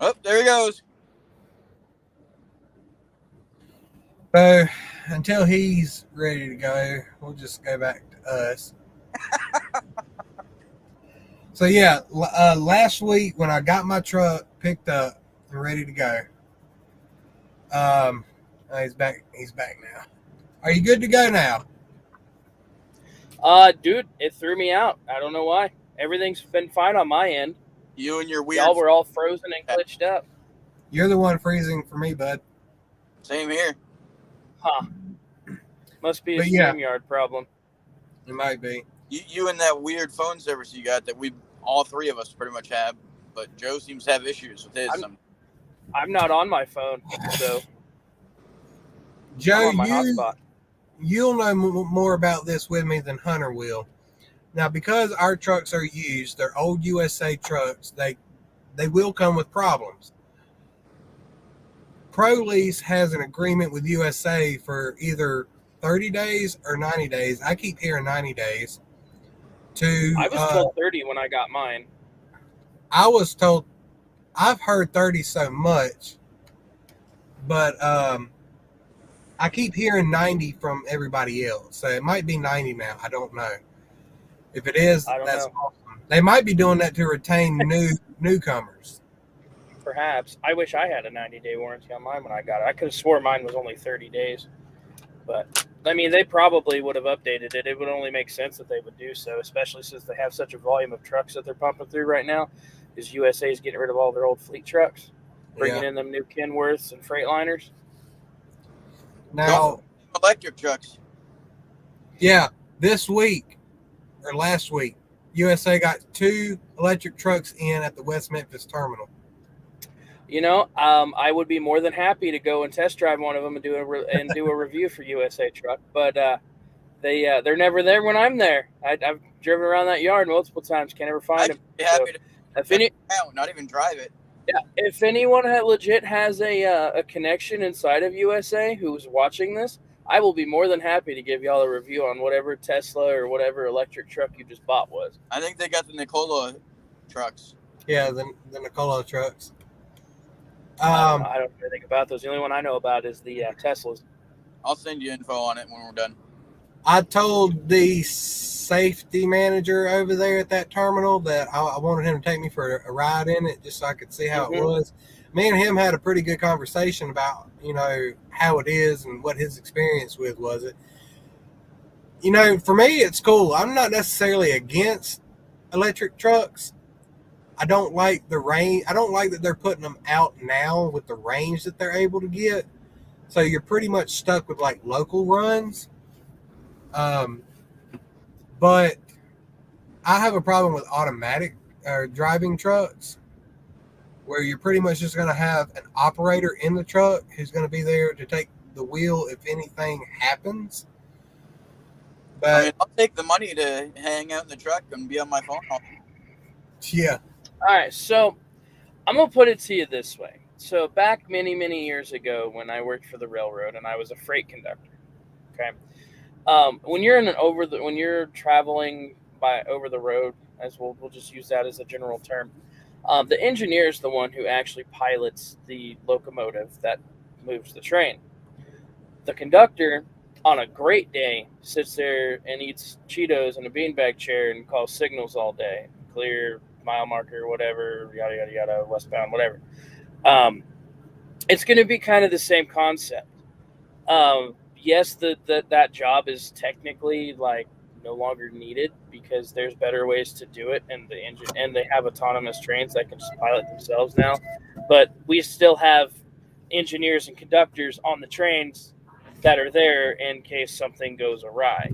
S3: Oh, there he goes.
S1: So until he's ready to go, we'll just go back to us. So yeah, last week when I got my truck picked up and ready to go, he's back. He's back now. Are you good to go now?
S2: Dude, it threw me out. I don't know why. Everything's been fine on my end.
S3: You and your weird.
S2: Y'all were all frozen and glitched up.
S1: You're the one freezing for me, bud.
S3: Same here.
S2: Huh. Must be a
S1: But yeah.
S2: StreamYard problem.
S1: It might be.
S3: You and that weird phone service you got that we all three of us pretty much have, but Joe seems to have issues with his.
S2: I'm not on my phone, so I'm
S1: Joe,
S2: on my hotspot.
S1: You'll know more about this with me than Hunter will. Now, because our trucks are used, they're old USA trucks, they will come with problems. ProLease has an agreement with USA for either 30 days or 90 days. I keep hearing 90 days.
S2: I was told 30 when I got mine.
S1: I was told, I've heard 30 so much, but I keep hearing 90 from everybody else. So it might be 90 now. I don't know. If it is, that's awesome. They might be doing that to retain newcomers.
S2: Perhaps. I wish I had a 90-day warranty on mine when I got it. I could have swore mine was only 30 days. But, I mean, they probably would have updated it. It would only make sense that they would do so, especially since they have such a volume of trucks that they're pumping through right now, because USA is getting rid of all their old fleet trucks, bringing in them new Kenworths and Freightliners.
S1: Now,
S3: electric trucks.
S1: Yeah, this week, or last week, USA got 2 electric trucks in at the West Memphis terminal.
S2: You know, I would be more than happy to go and test drive one of them and do a review for USA Truck, but they're never there when I'm there. I've driven around that yard multiple times, can't ever find them.
S3: I'd be happy
S2: to
S3: not even drive it.
S2: Yeah, if anyone legit has a connection inside of USA who's watching this, I will be more than happy to give y'all a review on whatever Tesla or whatever electric truck you just bought was.
S3: I think they got the Nikola trucks.
S1: Yeah, the Nikola trucks.
S2: I don't know anything about those. The only one I know about is the Teslas.
S3: I'll send you info on it when we're done.
S1: I told the safety manager over there at that terminal that I wanted him to take me for a ride in it just so I could see how it was. Me and him had a pretty good conversation about, how it is and what his experience with was it. For me, it's cool. I'm not necessarily against electric trucks. I don't like the range. I don't like that they're putting them out now with the range that they're able to get. So you're pretty much stuck with like local runs. But I have a problem with automatic driving trucks where you're pretty much just going to have an operator in the truck who's going to be there to take the wheel if anything happens. But
S3: I'll take the money to hang out in the truck and be on my phone.
S1: Yeah.
S2: All right, so I'm going to put it to you this way. So back many, many years ago when I worked for the railroad and I was a freight conductor, okay, when you're traveling over the road, as we'll just use that as a general term, the engineer is the one who actually pilots the locomotive that moves the train. The conductor, on a great day, sits there and eats Cheetos in a beanbag chair and calls signals all day, clear, mile marker, whatever, yada, yada, yada, westbound, whatever. It's going to be kind of the same concept. Yes, that job is technically like no longer needed because there's better ways to do it, and they have autonomous trains that can just pilot themselves now. But we still have engineers and conductors on the trains that are there in case something goes awry.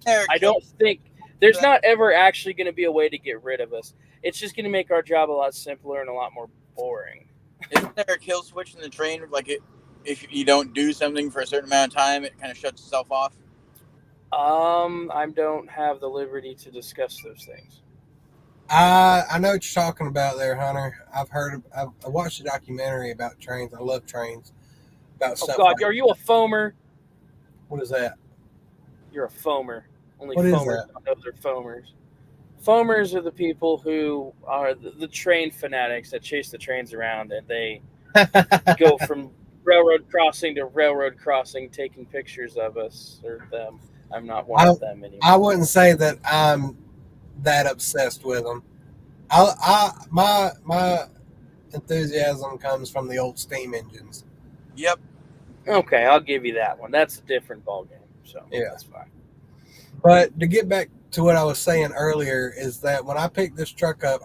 S2: I don't think there's not ever actually going to be a way to get rid of us. It's just going to make our job a lot simpler and a lot more boring.
S3: Isn't there a kill switch in the train? Like, if you don't do something for a certain amount of time, it kind of shuts itself off?
S2: I don't have the liberty to discuss those things.
S1: I know what you're talking about there, Hunter. I watched a documentary about trains. I love trains. About
S2: stuff. God, are you a foamer?
S1: What is that?
S2: You're a foamer. Only
S1: what
S2: foamers know they're foamers. Foamers are the people who are the train fanatics that chase the trains around, and they go from railroad crossing to railroad crossing, taking pictures of us or them. I'm not one of them anymore.
S1: I wouldn't say that I'm that obsessed with them. My enthusiasm comes from the old steam engines.
S3: Yep.
S2: Okay, I'll give you that one. That's a different ballgame, so
S1: yeah,
S2: that's fine.
S1: But to get back to what I was saying earlier is that when I picked this truck up,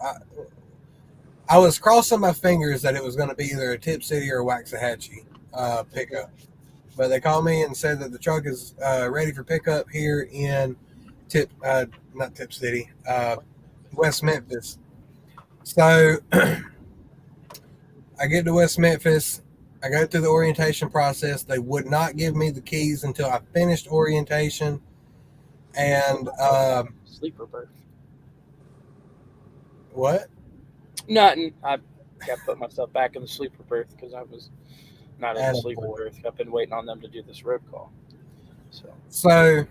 S1: I was crossing my fingers that it was going to be either a Tip City or a Waxahachie pickup. But they called me and said that the truck is ready for pickup here in not Tip City, West Memphis. So I get to West Memphis. I go through the orientation process. They would not give me the keys until I finished orientation. And
S2: sleeper berth.
S1: What?
S2: Nothing. I got put myself back in the sleeper berth because I was not in the sleeper berth. I've been waiting on them to do this road call.
S1: So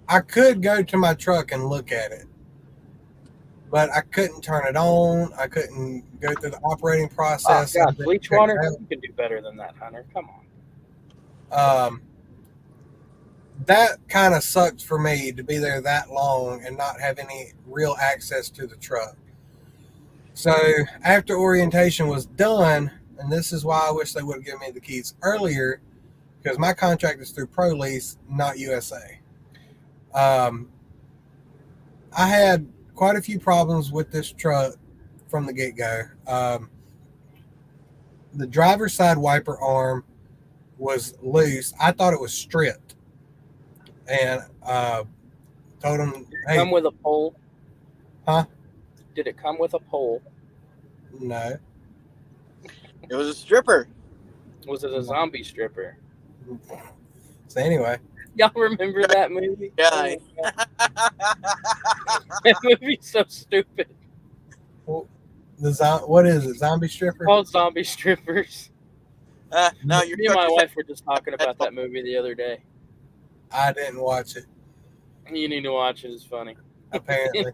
S1: I could go to my truck and look at it, but I couldn't turn it on. I couldn't go through the operating process.
S2: Oh, God, bleach water? You can do better than that, Hunter. Come
S1: on. That kind of sucked for me to be there that long and not have any real access to the truck. So after orientation was done, and this is why I wish they would have given me the keys earlier, because my contract is through ProLease, not USA. I had quite a few problems with this truck from the get-go. The driver's side wiper arm was loose. I thought it was stripped. And told him,
S2: hey. Come with a pole?
S1: Huh?
S2: Did it come with a pole?
S1: No.
S3: It was a stripper.
S2: Was it a zombie stripper?
S1: So anyway.
S2: Y'all remember that movie?
S3: Yeah.
S2: That movie's so stupid.
S1: Well, what is it? Zombie stripper?
S2: Called Zombie Strippers.
S3: No,
S2: Me and my wife were just talking about that movie the other day.
S1: I didn't watch it.
S2: You need to watch it. It's funny.
S1: Apparently.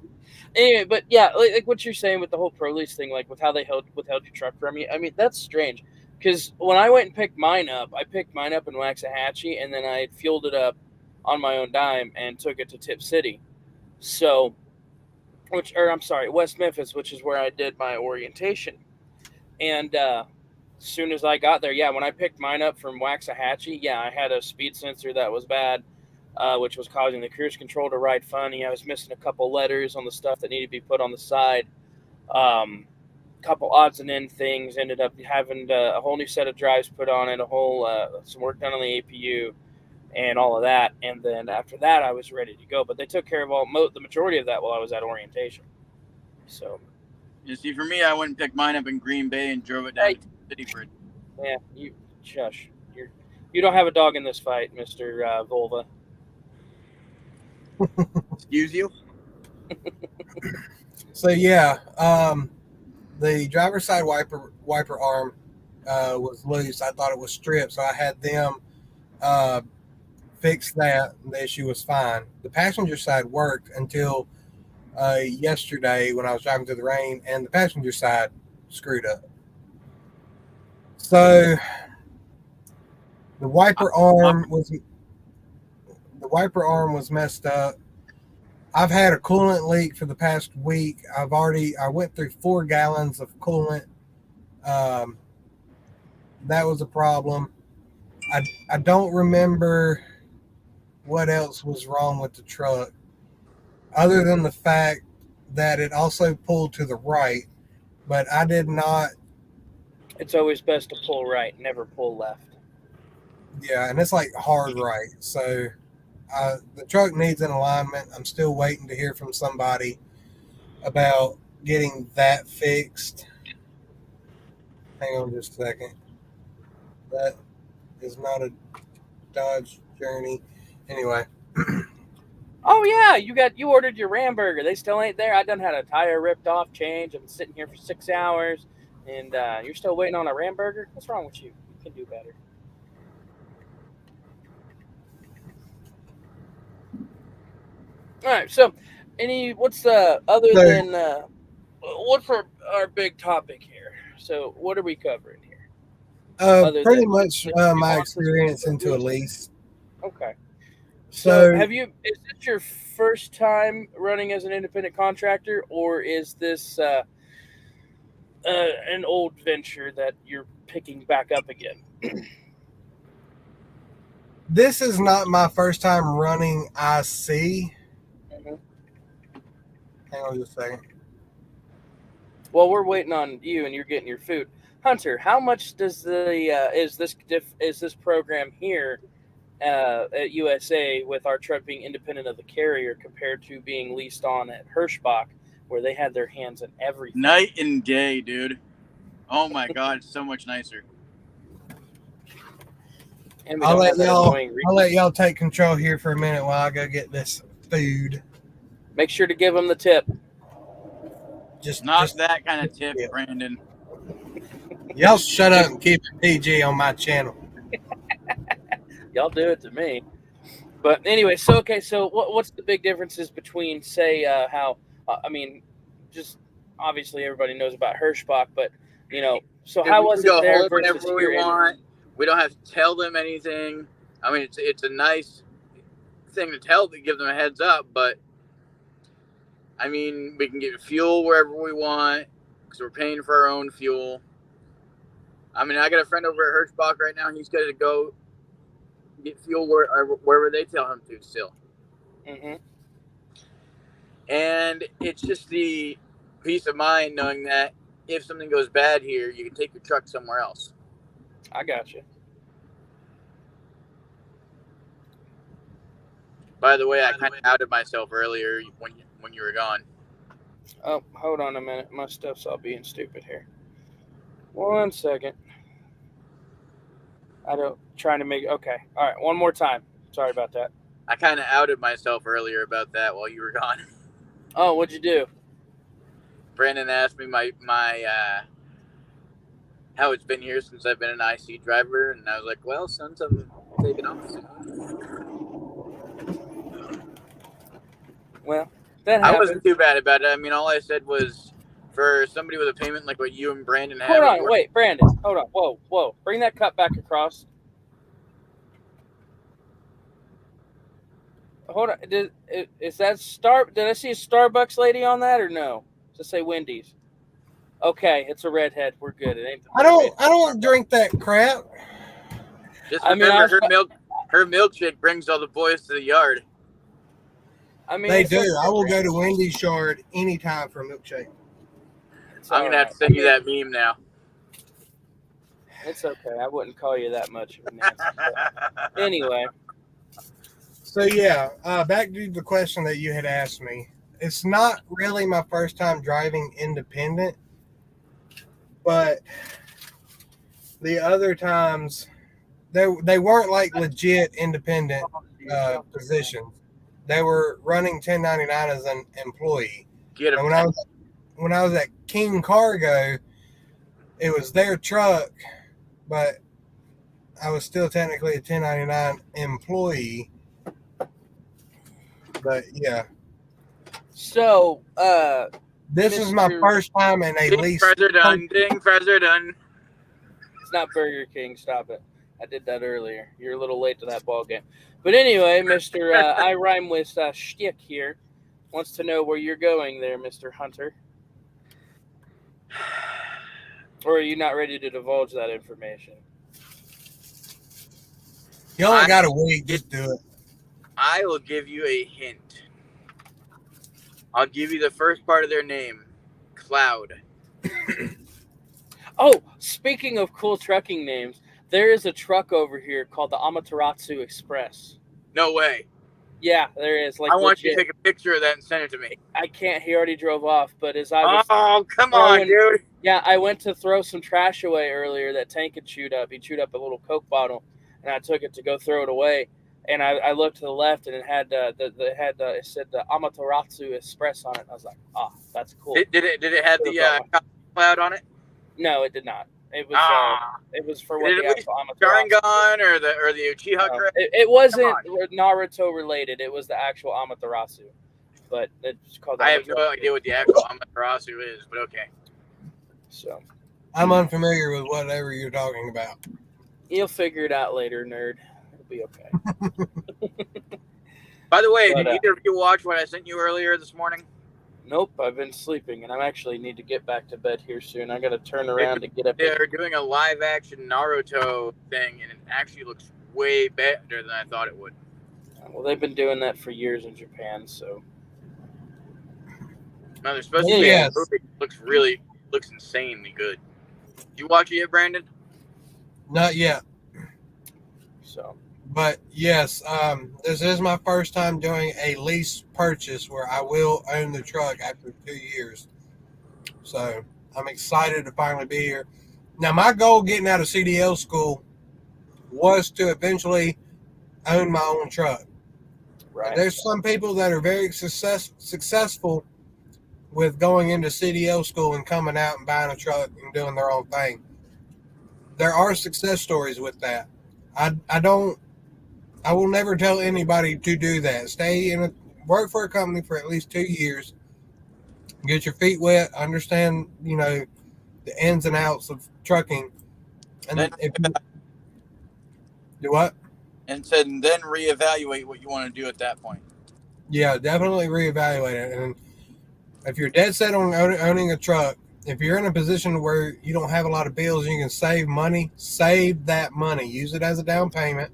S2: Anyway, but yeah, like what you're saying with the whole ProLease thing, like with how they withheld your truck from you. I mean, that's strange. Because when I went and picked mine up, I picked mine up in Waxahachie, and then I fueled it up on my own dime and took it to Tip City. So, West Memphis, which is where I did my orientation. And as soon as I got there, when I picked mine up from Waxahachie, I had a speed sensor that was bad, which was causing the cruise control to ride funny. I was missing a couple letters on the stuff that needed to be put on the side. Couple odds and end things, ended up having a whole new set of drives put on it, a whole some work done on the APU and all of that. And then after that, I was ready to go. But they took care of the majority of that while I was at orientation. So,
S3: you see, for me, I went and picked mine up in Green Bay and drove it down to the city for it.
S2: Yeah, shush. You don't have a dog in this fight, Mr. Volva.
S3: Excuse you?
S1: So the driver's side wiper arm was loose. I thought it was stripped, so I had them fix that. The issue was fine. The passenger side worked until yesterday when I was driving through the rain, and the passenger side screwed up. So the wiper arm was messed up. I've had a coolant leak for the past week. I went through 4 gallons of coolant. That was a problem. I don't remember what else was wrong with the truck, other than the fact that it also pulled to the right, but I did not.
S2: It's always best to pull right, never pull left.
S1: Yeah, and it's like hard right. So the truck needs an alignment. I'm still waiting to hear from somebody about getting that fixed. Hang on just a second. That is not a Dodge Journey. Anyway.
S2: Oh yeah, you ordered your Ramburger. They still ain't there. I done had a tire ripped off, changed. I've been sitting here for 6 hours, and you're still waiting on a Ramburger? What's wrong with you? You can do better. All right. So, what's our big topic here? So, what are we covering here?
S1: Pretty much my experience into a lease.
S2: Okay.
S1: So
S2: is this your first time running as an independent contractor, or is this an old venture that you're picking back up again?
S1: This is not my first time running IC.
S2: Mm-hmm.
S1: Hang on just a second.
S2: Well, we're waiting on you, and you're getting your food. Hunter, how much does is this program here at USA, with our truck being independent of the carrier, compared to being leased on at Hirschbach, where they had their hands in everything?
S3: Night and day, dude. Oh my God, it's so much nicer.
S2: And
S1: I'll let y'all take control here for a minute while I go get this food.
S2: Make sure to give them the tip.
S3: Just that kind of tip, yeah. Brandon.
S1: Y'all shut up and keep it PG on my channel.
S2: Y'all do it to me. But anyway, so what's the big differences between, say, just obviously everybody knows about Hirschbach, but so how was it there versus
S3: here? We want. We don't have to tell them anything. I mean, it's a nice thing to give them a heads up, but I mean, we can get fuel wherever we want because we're paying for our own fuel. I mean, I got a friend over at Hirschbach right now. He's got to go get fuel wherever they tell him to still.
S2: Mm-hmm.
S3: And it's just the peace of mind knowing that if something goes bad here, you can take your truck somewhere else.
S2: I got you.
S3: By the way, I kind of outed myself earlier when you were gone.
S2: Oh, hold on a minute. My stuff's all being stupid here. 1 second. Trying to make, okay. All right, one more time. Sorry about that.
S3: I kind of outed myself earlier about that while you were gone.
S2: Oh, what'd you do?
S3: Brandon asked me my how it's been here since I've been an IC driver, and I was like, well, since I'm taking off soon.
S2: Well, that happened.
S3: I wasn't too bad about it. I mean, all I said was for somebody with a payment like what you and Brandon have.
S2: Hold on, wait, Brandon. Hold on. Whoa. Bring that cup back across. Hold on. Is that Did I see a Starbucks lady on that or no? Does it say Wendy's? Okay, it's a redhead. We're good. It ain't.
S1: I don't drink that crap.
S3: Just remember, her milkshake brings all the boys to the yard.
S2: I mean,
S1: they do. I will go to Wendy's yard anytime for a milkshake.
S3: I'm gonna have to send you that meme now.
S2: It's okay. I wouldn't call you that much of a nasty. Anyway.
S1: So yeah, back to the question that you had asked me. It's not really my first time driving independent, but the other times they weren't like legit independent positions. They were running 1099 as an employee. And when I was at King Cargo, it was their truck, but I was still technically a 1099 employee. But yeah.
S2: So
S1: this is my first time in a lease.
S3: Ding, Fraser done.
S2: It's not Burger King. Stop it. I did that earlier. You're a little late to that ball game. But anyway, Mr. I rhyme with Shtick here wants to know where you're going there, Mr. Hunter. Or are you not ready to divulge that information?
S1: You only got a week. Just do it.
S3: I will give you a hint. I'll give you the first part of their name. Cloud.
S2: Oh, speaking of cool trucking names, there is a truck over here called the Amaterasu Express.
S3: No way.
S2: Yeah, there is. Like,
S3: I want you
S2: legit.
S3: to take a picture of that and send it to me.
S2: I can't. He already drove off. But as I was,
S3: Come on, dude.
S2: Yeah, I went to throw some trash away earlier that Tank had chewed up. He chewed up a little Coke bottle, and I took it to go throw it away. And I looked to the left, and it had it said the Amaterasu Express on it. I was like, that's cool.
S3: Did it have the cloud on it?
S2: No, it did not. It was it was for what
S3: Did it
S2: the
S3: at least
S2: actual Amaterasu.
S3: Sharingan or the Uchiha
S2: No,
S3: crest?
S2: it wasn't Naruto related. It was the actual Amaterasu, but it's called.
S3: I have no idea what the actual Amaterasu is, but okay.
S2: So
S1: I'm unfamiliar with whatever you're talking about.
S2: you'll figure it out later, nerd. It'll be okay.
S3: By the way,
S2: But,
S3: did either of you watch what I sent you earlier this morning?
S2: Nope, I've been sleeping, and I actually need to get back to bed here soon. I got to turn around to get up.
S3: They're doing a live action Naruto thing, and it actually looks way better than I thought it would.
S2: Well, they've been doing that for years in Japan, so.
S3: No, they're supposed to be. It looks insanely good. Did you watch it yet, Brandon?
S1: Not yet.
S2: So.
S1: But yes, this is my first time doing a lease purchase where I will own the truck after 2 years. So I'm excited to finally be here. Now, my goal getting out of CDL school was to eventually own my own truck.
S2: Right.
S1: And there's some people that are very successful with going into CDL school and coming out and buying a truck and doing their own thing. There are success stories with that. I will never tell anybody to do that. Work for a company for at least 2 years. Get your feet wet. Understand, the ins and outs of trucking. And then do what?
S3: And then reevaluate what you want to do at that point.
S1: Yeah, definitely reevaluate it. And if you're dead set on owning a truck, if you're in a position where you don't have a lot of bills and you can save money, save that money. Use it as a down payment.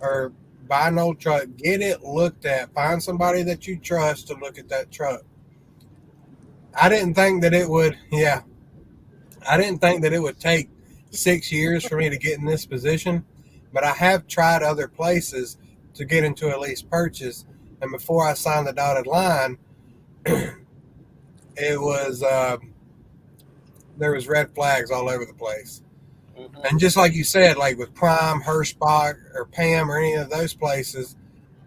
S1: Or buy an old truck, get it looked at. Find somebody that you trust to look at that truck. I didn't think that it would take 6 years for me to get in this position, but I have tried other places to get into a lease purchase. And before I signed the dotted line, it was there was red flags all over the place. Mm-hmm. And just like you said, like with Prime, Hirschbach, or Pam, or any of those places,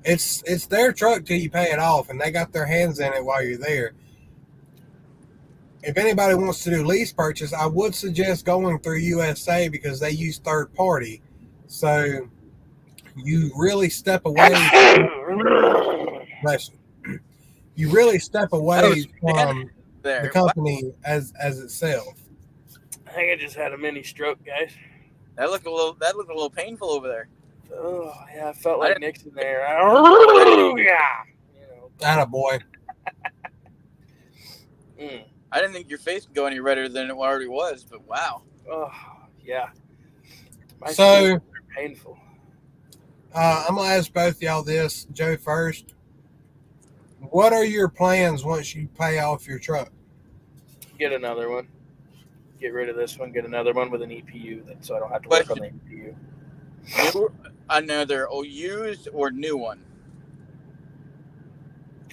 S1: it's their truck till you pay it off, and they got their hands in it while you're there. If anybody wants to do lease purchase, I would suggest going through USA because they use third party. So you really step away. You really step away from the company as itself.
S2: I think I just had a mini stroke, guys.
S3: That looked a little painful over there.
S2: Oh yeah, I felt like Nixon there. Yeah.
S1: Attaboy.
S3: I didn't think your face would go any redder than it already was, but wow.
S2: Oh yeah.
S1: So
S2: painful.
S1: I'm gonna ask both y'all this, Joe first. What are your plans once you pay off your truck?
S2: Get another one. Get rid of this one. Get another one with an EPU, so I don't have to work on the EPU.
S3: Another used or new one?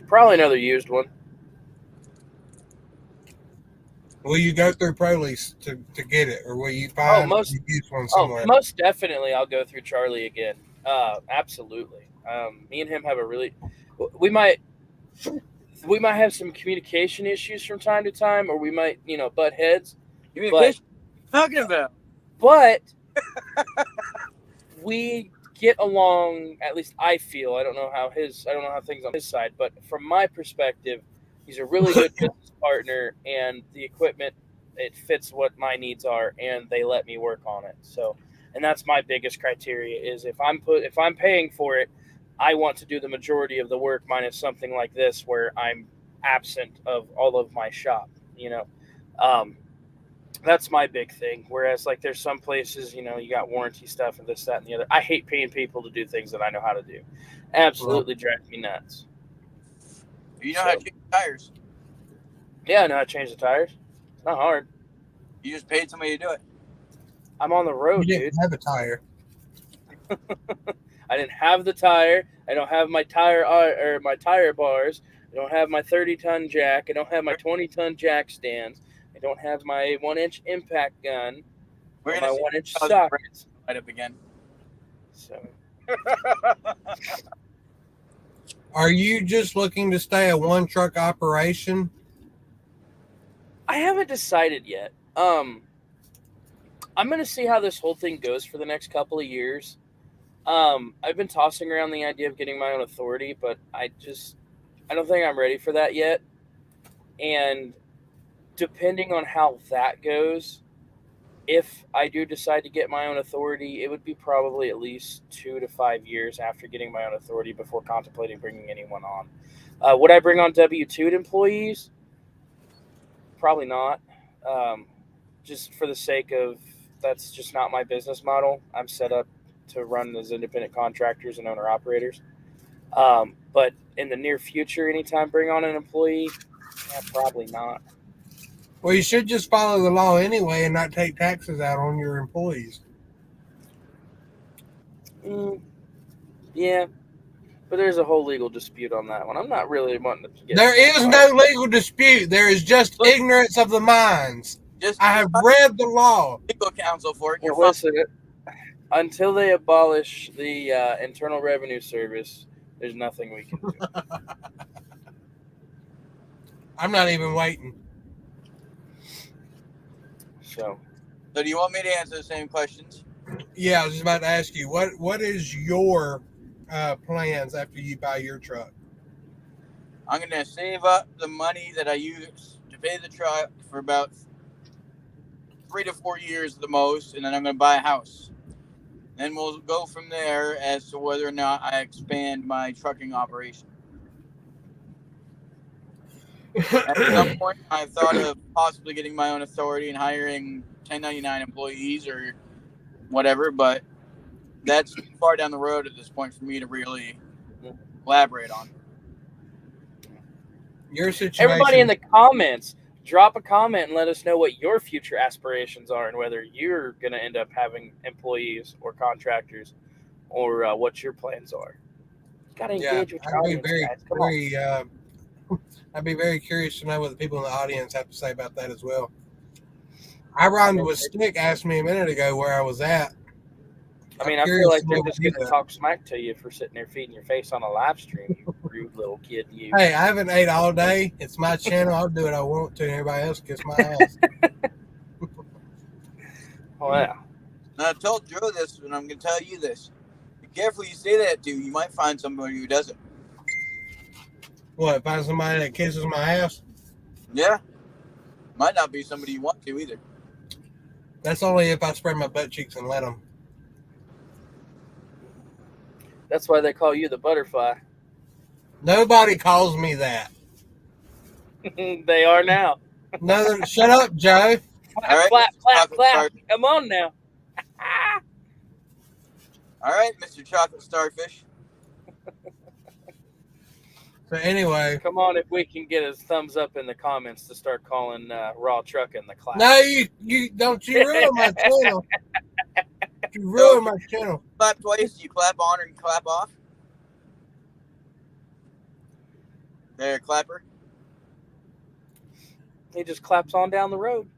S2: Probably another used one.
S1: Will you go through ProLease to get it, or will you find a used one somewhere?
S2: Most definitely, I'll go through Charlie again. Absolutely. Me and him have we might have some communication issues from time to time, or we might, butt heads.
S3: You mean what are you talking about?
S2: But we get along, at least I feel. I don't know how things on his side, but from my perspective, he's a really good business partner, and the equipment, it fits what my needs are, and they let me work on it. So, and that's my biggest criteria is if I'm paying for it, I want to do the majority of the work minus something like this where I'm absent of all of my shop, That's my big thing. Whereas, like, there's some places, you got warranty stuff and this, that, and the other. I hate paying people to do things that I know how to do. Absolutely drives me nuts.
S3: You know how to change tires.
S2: Yeah, I know how to change the tires. It's not hard.
S3: You just paid somebody to do it.
S2: I'm on the road,
S1: You
S2: dude.
S1: didn't have a tire.
S2: I didn't have the tire. I don't have my tire or my tire bars. I don't have my 30-ton jack. I don't have my 20-ton jack stands. I don't have my 1-inch impact gun.
S3: We're
S2: or
S3: gonna
S2: my
S3: see
S2: 1-inch
S3: how's
S2: sockets.
S3: Light up again.
S2: So,
S1: Are you just looking to stay a one truck operation?
S2: I haven't decided yet. I'm gonna see how this whole thing goes for the next couple of years. I've been tossing around the idea of getting my own authority, but I don't think I'm ready for that yet. And depending on how that goes, if I do decide to get my own authority, it would be probably at least 2 to 5 years after getting my own authority before contemplating bringing anyone on. Would I bring on W-2 employees? Probably not. Just for the sake of, that's just not my business model. I'm set up to run as independent contractors and owner operators. But in the near future, anytime bring on an employee, probably not.
S1: Well, you should just follow the law anyway and not take taxes out on your employees.
S2: Yeah, but there's a whole legal dispute on that one. I'm not really wanting to get.
S1: There is no legal dispute. There is just ignorance of the minds. I have read the law.
S3: Legal counsel for it.
S2: Well, listen, until they abolish the Internal Revenue Service, there's nothing we can do.
S1: I'm not even waiting.
S2: So
S3: do you want me to answer the same questions?
S1: Yeah, I was just about to ask you, what is your plans after you buy your truck?
S3: I'm going to save up the money that I use to pay the truck for about 3 to 4 years the most, and then I'm going to buy a house. Then we'll go from there as to whether or not I expand my trucking operation. At some point, I've thought of possibly getting my own authority and hiring 1099 employees or whatever, but that's far down the road at this point for me to really elaborate on.
S1: Your situation.
S2: Everybody in the comments, drop a comment and let us know what your future aspirations are and whether you're going to end up having employees or contractors or what your plans are. You got to engage with your audience, guys. Come on.
S1: I'd be very curious to know what the people in the audience have to say about that as well. Iron with Stick asked me a minute ago where I was at.
S2: I mean, I feel like they're just going to talk smack to you for sitting there feeding your face on a live stream, you rude little kid. You.
S1: Hey, I haven't ate all day. It's my channel. I'll do what I want to, and everybody else gets my ass.
S2: Oh, yeah.
S3: And I told Joe this, and I'm going to tell you this. Be careful you say that to. You might find somebody who doesn't.
S1: What, find somebody that kisses my ass?
S3: Yeah. Might not be somebody you want to either.
S1: That's only if I spread my butt cheeks and let them.
S2: That's why they call you the butterfly.
S1: Nobody calls me that.
S2: They are now.
S1: No, shut up, Joe.
S2: Clap. Come on now.
S3: All right, Mr. Chocolate Starfish.
S1: So anyway.
S2: Come on, if we can get a thumbs up in the comments to start calling Raw Trucking the clap.
S1: No, you don't. You ruin my channel. You ruin my channel.
S3: Clap twice. You clap on and clap off. There, clapper.
S2: He just claps on down the road.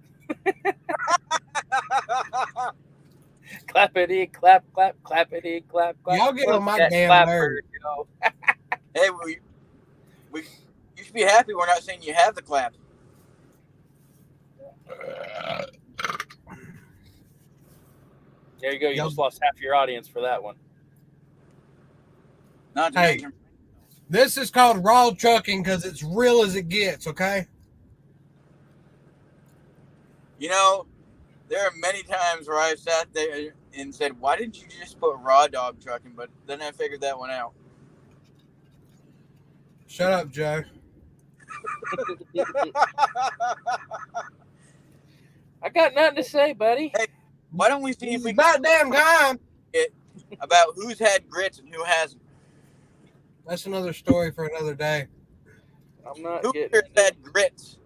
S2: Clappity, clap, clappity, clap.
S1: Y'all get on my damn nerve.
S3: Hey, you should be happy we're not saying you have the clap.
S2: There you go. You just lost half your audience for that one.
S3: Not to
S1: hey, this is called Raw Trucking because it's real as it gets, okay?
S3: You know, there are many times where I've sat there and said, why didn't you just put Raw Dog Trucking? But then I figured that one out.
S1: Shut up, Joe.
S2: I got nothing to say, buddy.
S3: Hey, why don't we see if
S1: It's
S3: we
S1: about
S3: can
S1: damn time.
S3: get about who's had grits and who hasn't?
S1: That's another story for another day.
S2: I'm not
S3: Who
S2: getting
S3: here's
S2: into
S3: had grits?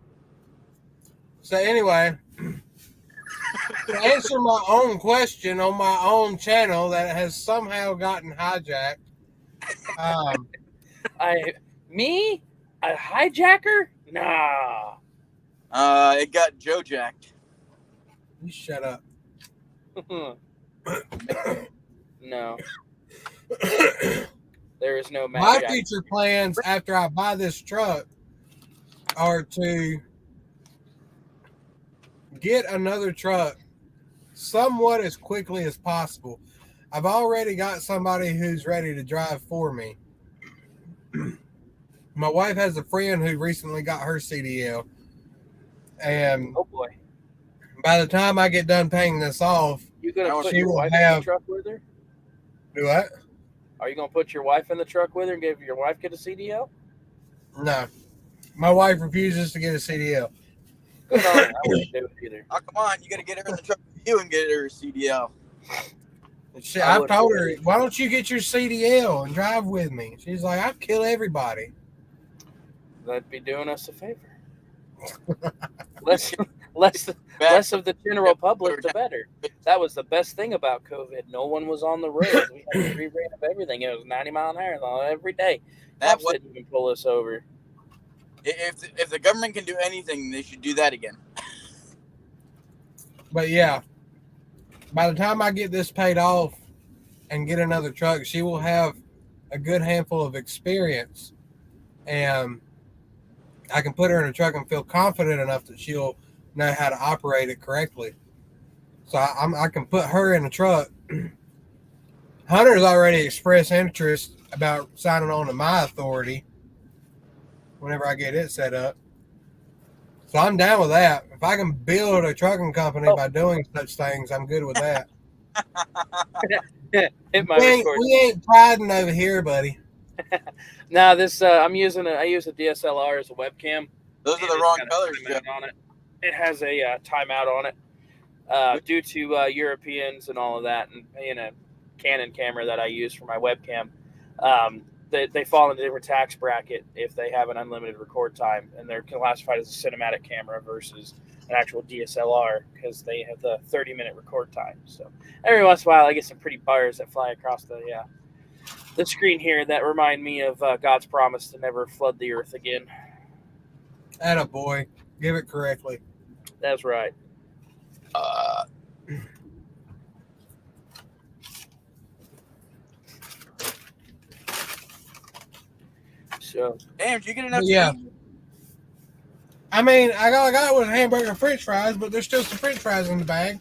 S1: So anyway, to answer my own question on my own channel that has somehow gotten hijacked.
S2: Me? A hijacker? Nah.
S3: It got Joe jacked.
S1: You shut up.
S2: No. There is no
S1: My
S2: Matt
S1: future plans after I buy this truck are to get another truck somewhat as quickly as possible. I've already got somebody who's ready to drive for me. My wife has a friend who recently got her CDL. And
S2: Oh boy.
S1: by the time I get done paying this off,
S2: You gonna put
S1: she
S2: your
S1: will
S2: wife in
S1: have-
S2: the truck with her?
S1: do what?
S2: Are you gonna put your wife in the truck with her and give your wife get a CDL?
S1: No. My wife refuses to get a CDL.
S2: Good on her. I wouldn't do it either.
S3: Oh, come on, you got to get her in the truck with you and get her a CDL.
S1: Shit,
S2: I
S1: I've
S2: would
S1: told her,
S2: really-
S1: why don't you get your CDL and drive with me? She's like, I'll kill everybody.
S2: That'd be doing us a favor. less of the general public, the better. That was the best thing about COVID. No one was on the road. We had free reign of everything. It was 90 mile an hour every day.
S3: That
S2: Cops
S3: was,
S2: didn't even pull us over.
S3: if the government can do anything, they should do that again.
S1: But yeah, by the time I get this paid off and get another truck, she will have a good handful of experience. And I can put her in a truck and feel confident enough that she'll know how to operate it correctly. So I can put her in a truck. Hunter's already expressed interest about signing on to my authority whenever I get it set up. So I'm down with that. If I can build a trucking company by doing such things, I'm good with that.
S2: Hit my record.
S1: We ain't priding over here, buddy.
S2: Now this I use a DSLR as a webcam.
S3: Those are
S2: And
S3: the
S2: it's
S3: wrong
S2: got a
S3: colors, Joe.
S2: timeout on it. It has a timeout on it due to Europeans and all of that, and a Canon camera that I use for my webcam. They fall into a different tax bracket if they have an unlimited record time, and they're classified as a cinematic camera versus an actual DSLR because they have the 30-minute record time. So every once in a while, I get some pretty bars that fly across the screen here that remind me of God's promise to never flood the earth again.
S1: Atta boy, give it correctly.
S2: That's right. So
S3: Damn, did you get enough?
S1: Yeah.
S3: to eat?
S1: I mean, I got it with hamburger and French fries, but there's still some French fries in the bag.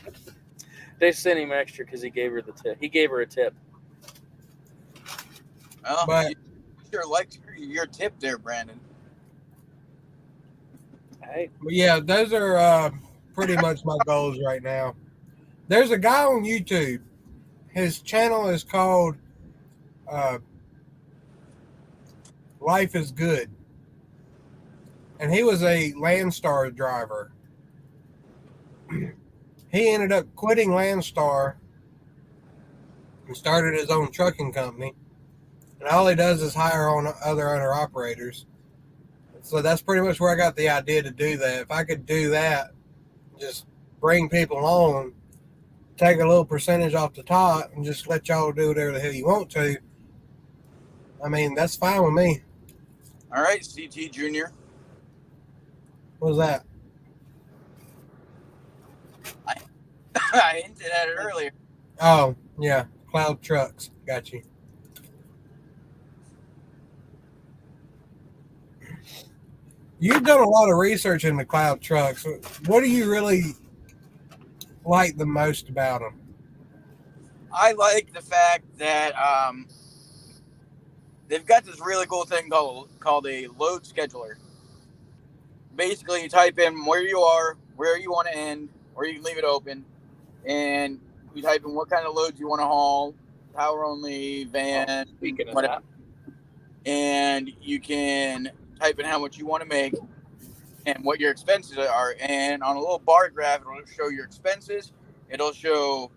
S2: they sent him extra because he gave her the tip. He gave her a tip.
S3: Well,
S1: But-
S3: you sure liked your tip there, Brandon.
S2: Hey,
S1: But yeah, those are pretty much my goals right now. There's a guy on YouTube. His channel is called Life is Good. And he was a Landstar driver. He ended up quitting Landstar and started his own trucking company. And all he does is hire on other owner-operators. So that's pretty much where I got the idea to do that. If I could do that, just bring people on, take a little percentage off the top, and just let y'all do whatever the hell you want to, I mean, that's fine with me.
S3: All right, CT Junior.
S1: What was that?
S3: I hinted at it earlier.
S1: Oh, yeah. Cloud Trucks. Got you. You've done a lot of research into Cloud Trucks. What do you really like the most about them?
S3: I like the fact that they've got this really cool thing called a load scheduler. Basically, you type in where you are, where you want to end, or you can leave it open, and you type in what kind of loads you want to haul, power only, van,
S2: speaking of
S3: whatever. And you can type in how much you want to make, and what your expenses are. And on a little bar graph, it'll show your expenses. It'll show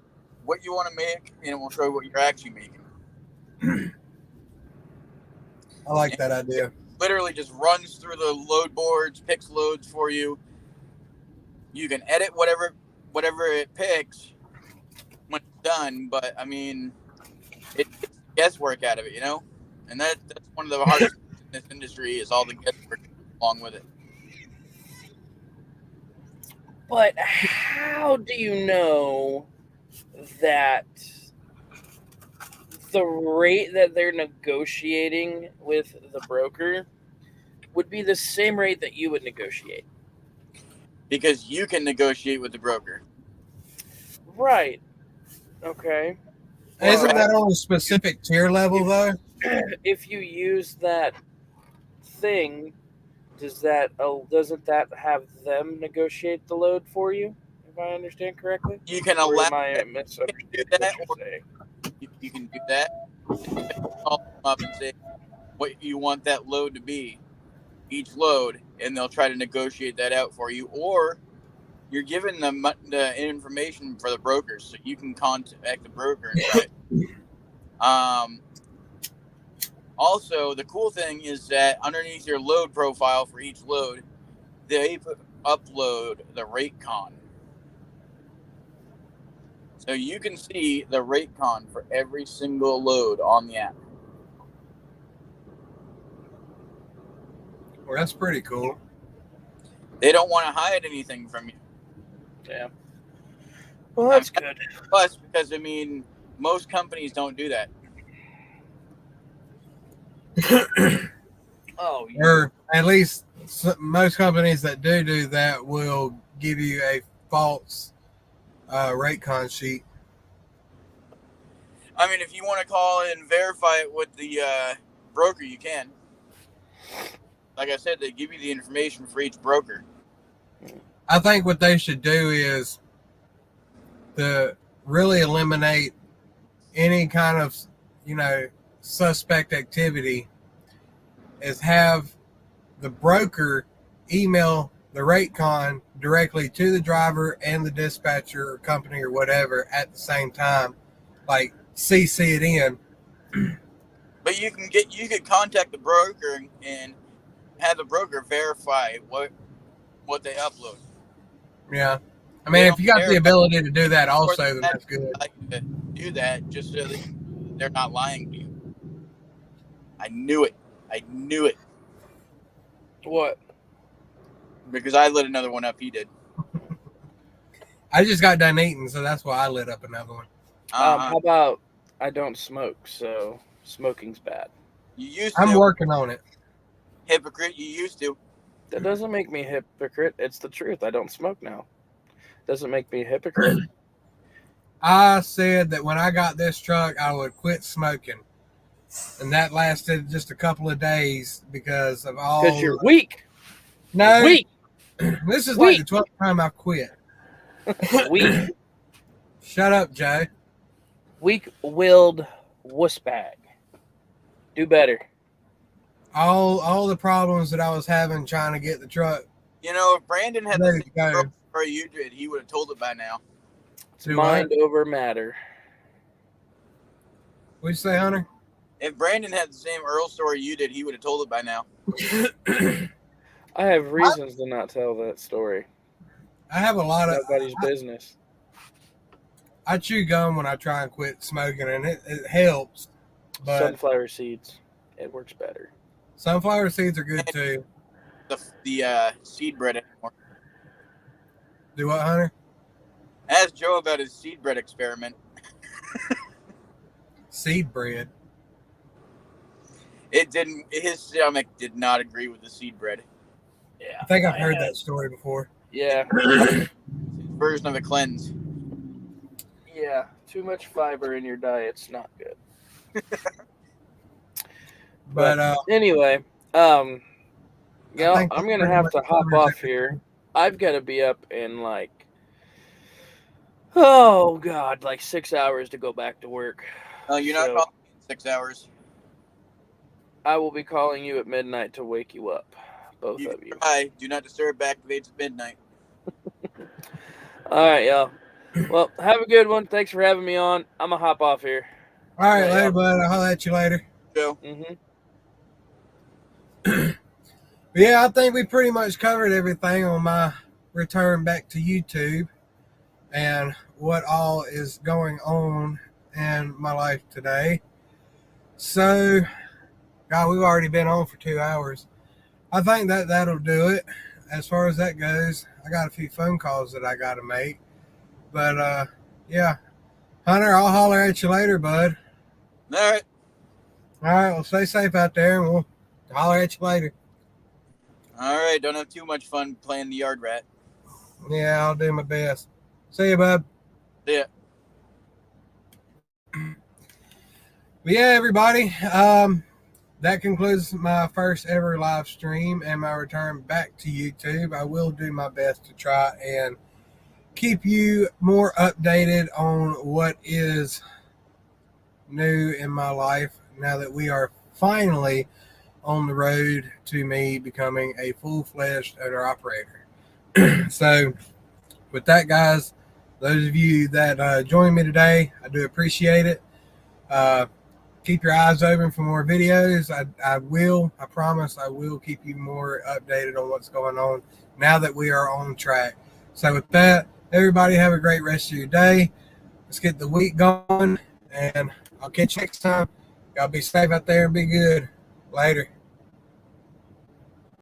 S3: what you want to make, and it will show what you're actually making.
S1: I like that idea.
S3: Literally just runs through the load boards, picks loads for you. You can edit whatever it picks when it's done, but I mean, it's guesswork out of it, you know? And that's one of the hardest things in this industry is all the guesswork along with it.
S2: But how do you know that the rate that they're negotiating with the broker would be the same rate that you would negotiate?
S3: Because you can negotiate with the broker.
S2: Right. Okay.
S1: Isn't that on a specific tier level, though?
S2: If you use that thing, doesn't that have them negotiate the load for you? If I understand correctly,
S3: You can
S2: or
S3: allow
S2: am I
S3: them
S2: misunderstanding
S3: to do that,
S2: what you're saying?
S3: you can do that. Call them up and say what you want that load to be, each load, and they'll try to negotiate that out for you. Or you're giving them the information for the brokers, so you can contact the broker and try it. Also, the cool thing is that underneath your load profile for each load, they upload the rate con. So you can see the rate con for every single load on the app.
S1: Well, that's pretty cool.
S3: They don't want to hide anything from you.
S2: Yeah. Well, that's good.
S3: Plus, because, I mean, most companies don't do that.
S2: Oh, yeah.
S1: Or at least most companies that do that will give you a false rate con sheet.
S3: I mean, if you want to call and verify it with the broker, you can. Like I said, they give you the information for each broker.
S1: I think what they should do is to really eliminate any kind of, suspect activity, is have the broker email the rate con directly to the driver and the dispatcher or company or whatever at the same time, like CC it in.
S3: But you could contact the broker and have the broker verify what they upload.
S1: Yeah. I mean, if you got the ability to do that also, then that's good.
S3: I like to do that just so that they're not lying to you. I knew it.
S2: What?
S3: Because I lit another one up. He did.
S1: I just got done eating, so that's why I lit up another one.
S2: How about I don't smoke, so smoking's bad.
S3: You used to.
S1: I'm working on it.
S3: Hypocrite, you used to.
S2: That doesn't make me a hypocrite. It's the truth. I don't smoke now. Doesn't make me a hypocrite.
S1: I said that when I got this truck, I would quit smoking. And that lasted just a couple of days because of all.
S2: Because you're weak.
S1: No.
S2: Weak.
S1: This is like the 12th time I've quit.
S2: Weak.
S1: Shut up, Joe.
S2: Weak-willed wussbag. Do better.
S1: All the problems that I was having trying to get the truck.
S3: You know, if Brandon had the
S1: There you
S3: same
S1: go.
S3: story you did, he would have told it by now.
S2: It's mind over matter.
S1: What'd you say, Hunter?
S3: If Brandon had the same Earl story you did, he would have told it by now.
S2: I have reasons to not tell that story.
S1: I have a lot of.
S2: Nobody's business.
S1: I chew gum when I try and quit smoking, and it helps. But
S2: Sunflower seeds. It works better.
S1: sunflower seeds are good too.
S3: The seed bread anymore.
S1: Do what, Hunter?
S3: Ask Joe about his seed bread experiment.
S1: Seed bread.
S3: His stomach did not agree with the seed bread.
S2: Yeah.
S1: I think I've heard that story before.
S2: Yeah.
S3: His version of a cleanse.
S2: Yeah. Too much fiber in your diet's not good.
S1: But
S2: anyway, I'm gonna have to hop off
S1: everything.
S2: here. I've got to be up in like 6 hours to go back to work.
S3: Oh, you're not
S2: So-
S3: calling me in 6 hours.
S2: I will be calling you at midnight to wake you up. both
S3: You
S2: of you.
S3: try. Do not disturb activates at midnight.
S2: All right, y'all. Well, have a good one. Thanks for having me on. I'm gonna hop off here.
S1: All right,
S2: Yeah,
S1: later,
S2: yeah.
S1: bud. I'll holler at you later.
S3: Joe.
S1: Yeah, I think we pretty much covered everything on my return back to YouTube and what all is going on in my life today. So, God, we've already been on for 2 hours. I think that'll do it. As far as that goes, I got a few phone calls that I got to make. But, yeah. Hunter, I'll holler at you later, bud.
S3: All right.
S1: All right, well, stay safe out there, and we'll holler at you later.
S3: All right. Don't have too much fun playing the yard rat.
S1: Yeah, I'll do my best. See you, bud.
S3: Yeah.
S1: But yeah, everybody, that concludes my first ever live stream and my return back to YouTube. I will do my best to try and keep you more updated on what is new in my life now that we are finally on the road to me becoming a full-fledged owner-operator. So with that, guys, those of you that joined me today, I do appreciate it. Keep your eyes open for more videos. I promise I will keep you more updated on what's going on now that we are on track. So with that, everybody have a great rest of your day. Let's get the week going, and I'll catch you next time. Y'all be safe out there and be good. Later.